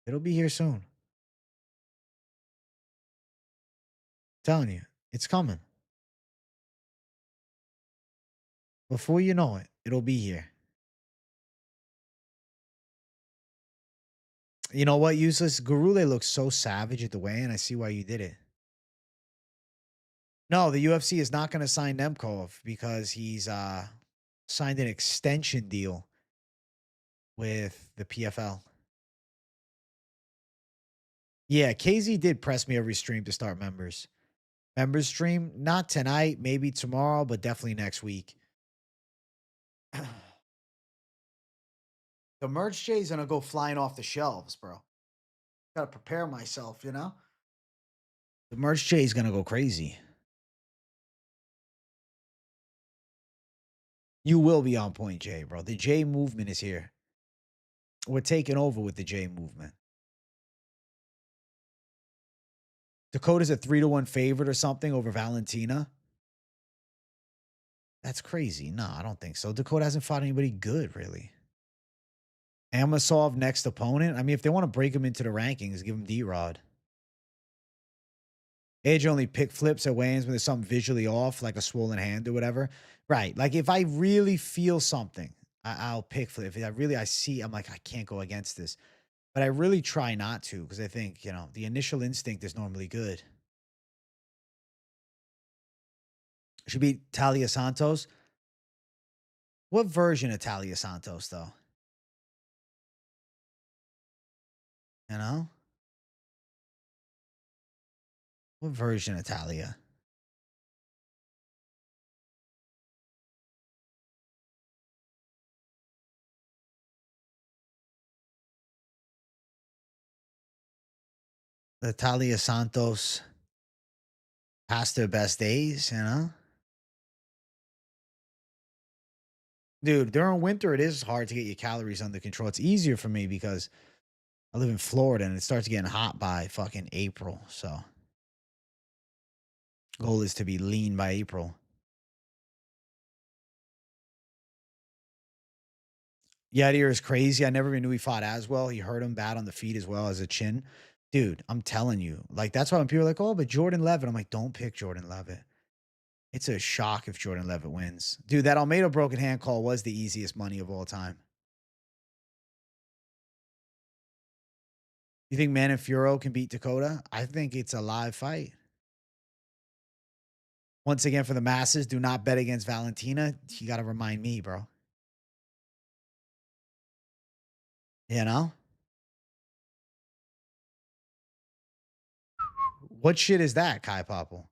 It'll be here soon. Telling you, it's coming. Before you know it, it'll be here. You know what, useless? Gurule looks so savage at the weigh-in. I see why you did it. No, the UFC is not going to sign Nemkov because he's signed an extension deal with the PFL. Yeah, KZ did press me every stream to start members. Members stream, not tonight, maybe tomorrow, but definitely next week. The merch J's gonna go flying off the shelves, bro. Gotta prepare myself, you know? The merch J's gonna go crazy. You will be on point, Jay, bro. The J movement is here. We're taking over with the J movement. Dakota's a 3-1 favorite or something over Valentina. That's crazy. No, I don't think so. Dakota hasn't fought anybody good, really. Amasov next opponent. I mean, if they want to break him into the rankings, give him D-Rod. Age only pick flips at weigh-ins when there's something visually off, like a swollen hand or whatever. Right. Like if I really feel something, I'll pick flip. If I see, I'm like, I can't go against this. But I really try not to because I think, you know, the initial instinct is normally good. Should be Talia Santos. What version of Talia Santos, though? You know? What version of Talia? The Talia Santos past their best days, you know? Dude, during winter, it is hard to get your calories under control. It's easier for me because I live in Florida and it starts getting hot by fucking April. So, goal is to be lean by April. Yadier is crazy. I never even knew he fought as well. He hurt him bad on the feet as well as a chin. Dude, I'm telling you. Like, that's why when people are like, oh, but Jordan Levitt. I'm like, don't pick Jordan Levitt. It's a shock if Jordan Levitt wins. Dude, that Almeida broken hand call was the easiest money of all time. You think Manafuro can beat Dakota? I think it's a live fight. Once again, for the masses, do not bet against Valentina. You got to remind me, bro. You know? What shit is that, Kai Popple?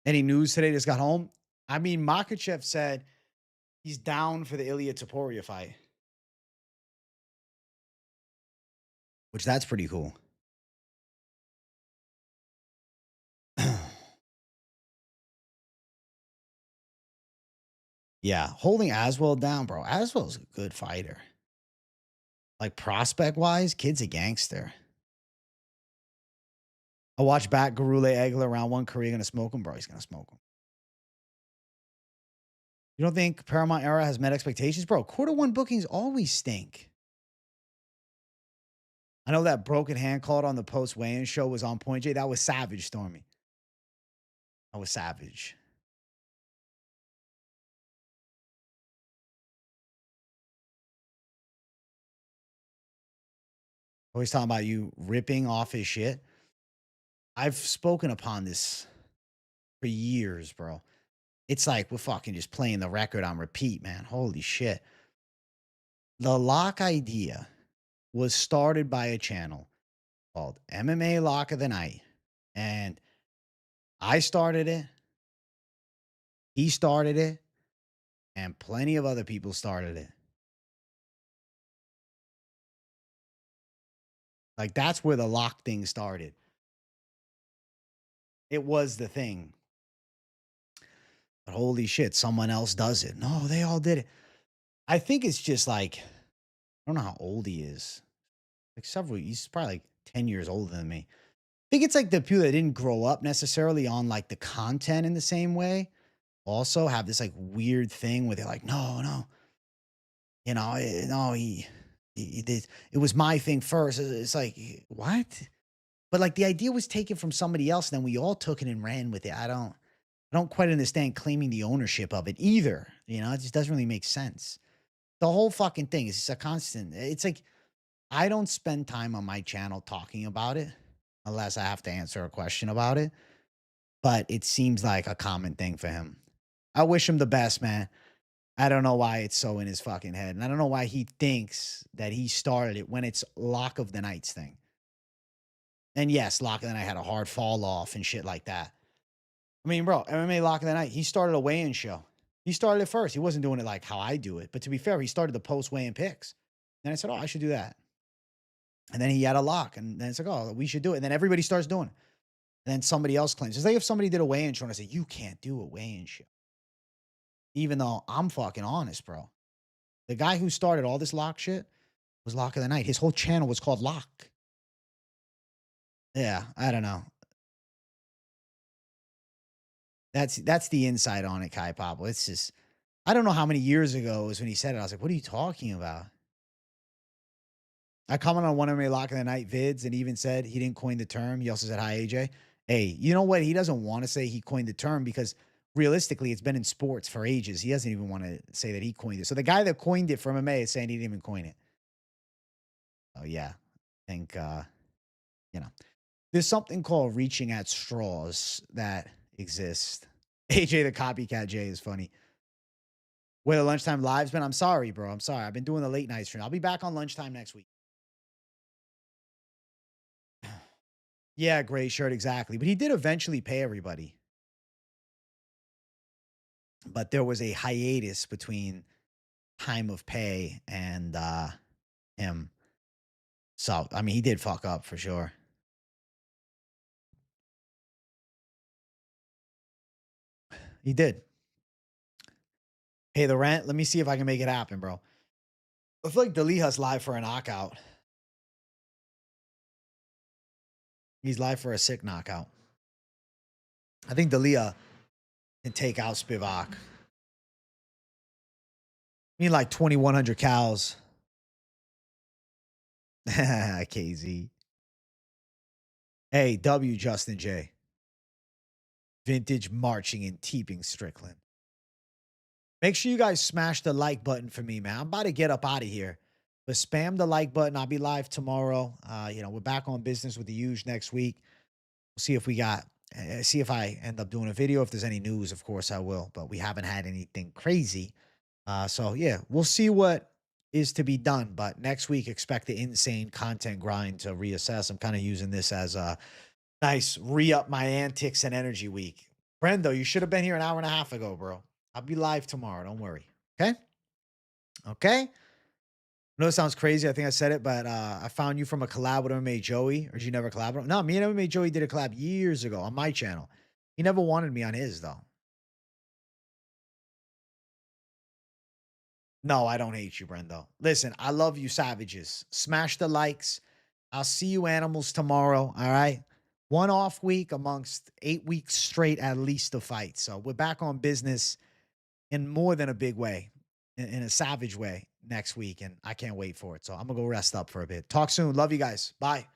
Any news today just got home? I mean, Makhachev said he's down for the Ilia Topuria fight. Which that's pretty cool. Yeah, holding Aswell down, bro. Aswell's a good fighter. Like prospect-wise, kid's a gangster. I watched back Garule Egler round one. Korea gonna smoke him, bro. He's gonna smoke him. You don't think Paramount Era has met expectations, bro? Quarter one bookings always stink. I know that broken hand called on the post weigh-in show was on point, Jay. That was savage, Stormy. That was savage. Always talking about you ripping off his shit. I've spoken upon this for years, bro. It's like we're fucking just playing the record on repeat, man. Holy shit. The lock idea was started by a channel called MMA Lock of the Night. And I started it. He started it. And plenty of other people started it. Like, that's where the lock thing started. It was the thing. But holy shit, someone else does it. No, they all did it. I think it's just like, I don't know how old he is. Like he's probably like 10 years older than me. think it's like the people that didn't grow up necessarily on like the content in the same way also have this like weird thing where they're like, no, no, no, he did. It was my thing first. It's like, what? But like the idea was taken from somebody else, and then we all took it and ran with it. I don't quite understand claiming the ownership of it either. It just doesn't really make sense. The whole fucking thing is just a constant. It's like I don't spend time on my channel talking about it unless I have to answer a question about it. But it seems like a common thing for him. I wish him the best, man. I don't know why it's so in his fucking head. And I don't know why he thinks that he started it when it's Lock of the Night's thing. And yes, Lock of the Night had a hard fall off and shit like that. I mean, bro, MMA Lock of the Night, he started a weigh-in show. He started it first. He wasn't doing it like how I do it. But to be fair, he started the post weigh-in picks. Then I said, oh, I should do that. And then he had a lock. And then it's like, oh, we should do it. And then everybody starts doing it. And then somebody else claims. It's like if somebody did a weigh-in show and I say, you can't do a weigh-in show. Even though I'm fucking honest, bro. The guy who started all this lock shit was Lock of the Night. His whole channel was called Lock. Yeah, I don't know. That's the insight on it, Kai Pablo. It's just, I don't know how many years ago it was when he said it. I was like, what are you talking about? I commented on one of my Lock of the Night vids and even said he didn't coin the term. He also said, hi, AJ. Hey, you know what? He doesn't want to say he coined the term because realistically, it's been in sports for ages. He doesn't even want to say that he coined it. So the guy that coined it for MMA is saying he didn't even coin it. Oh, yeah. I think, there's something called reaching at straws that exists. AJ the Copycat J is funny. Where the lunchtime live's been, I'm sorry, bro. I'm sorry. I've been doing the late night stream. I'll be back on lunchtime next week. Yeah, gray shirt, exactly. But he did eventually pay everybody. But there was a hiatus between time of pay and him. So, I mean, he did fuck up for sure. He did. Pay the rent. Let me see if I can make it happen, bro. I feel like Daliha's live for a knockout. He's live for a sick knockout. I think Dalia can take out Spivak. I mean, like 2,100 cows. KZ. Hey, W. Justin J. Vintage marching and teeping Strickland. Make sure you guys smash the like button for me, man. I'm about to get up out of here. But spam the like button. I'll be live tomorrow. We're back on business with the Huge next week. We'll see if see if I end up doing a video. If there's any news, of course I will. But we haven't had anything crazy. So yeah, we'll see what is to be done. But next week, expect the insane content grind to reassess. I'm kind of using this as a nice re-up my antics and energy week. Brendo, you should have been here an hour and a half ago, bro. I'll be live tomorrow. Don't worry. Okay? Okay? I know it sounds crazy. I think I said it, but I found you from a collab with MMA Joey. Or did you never collab with him? No, me and MMA Joey did a collab years ago on my channel. He never wanted me on his, though. No, I don't hate you, Brendo. Listen, I love you, savages. Smash the likes. I'll see you animals tomorrow, all right? One off week amongst 8 weeks straight at least to fight. So we're back on business in more than a big way, in a savage way next week, and I can't wait for it. So I'm going to go rest up for a bit. Talk soon. Love you guys. Bye.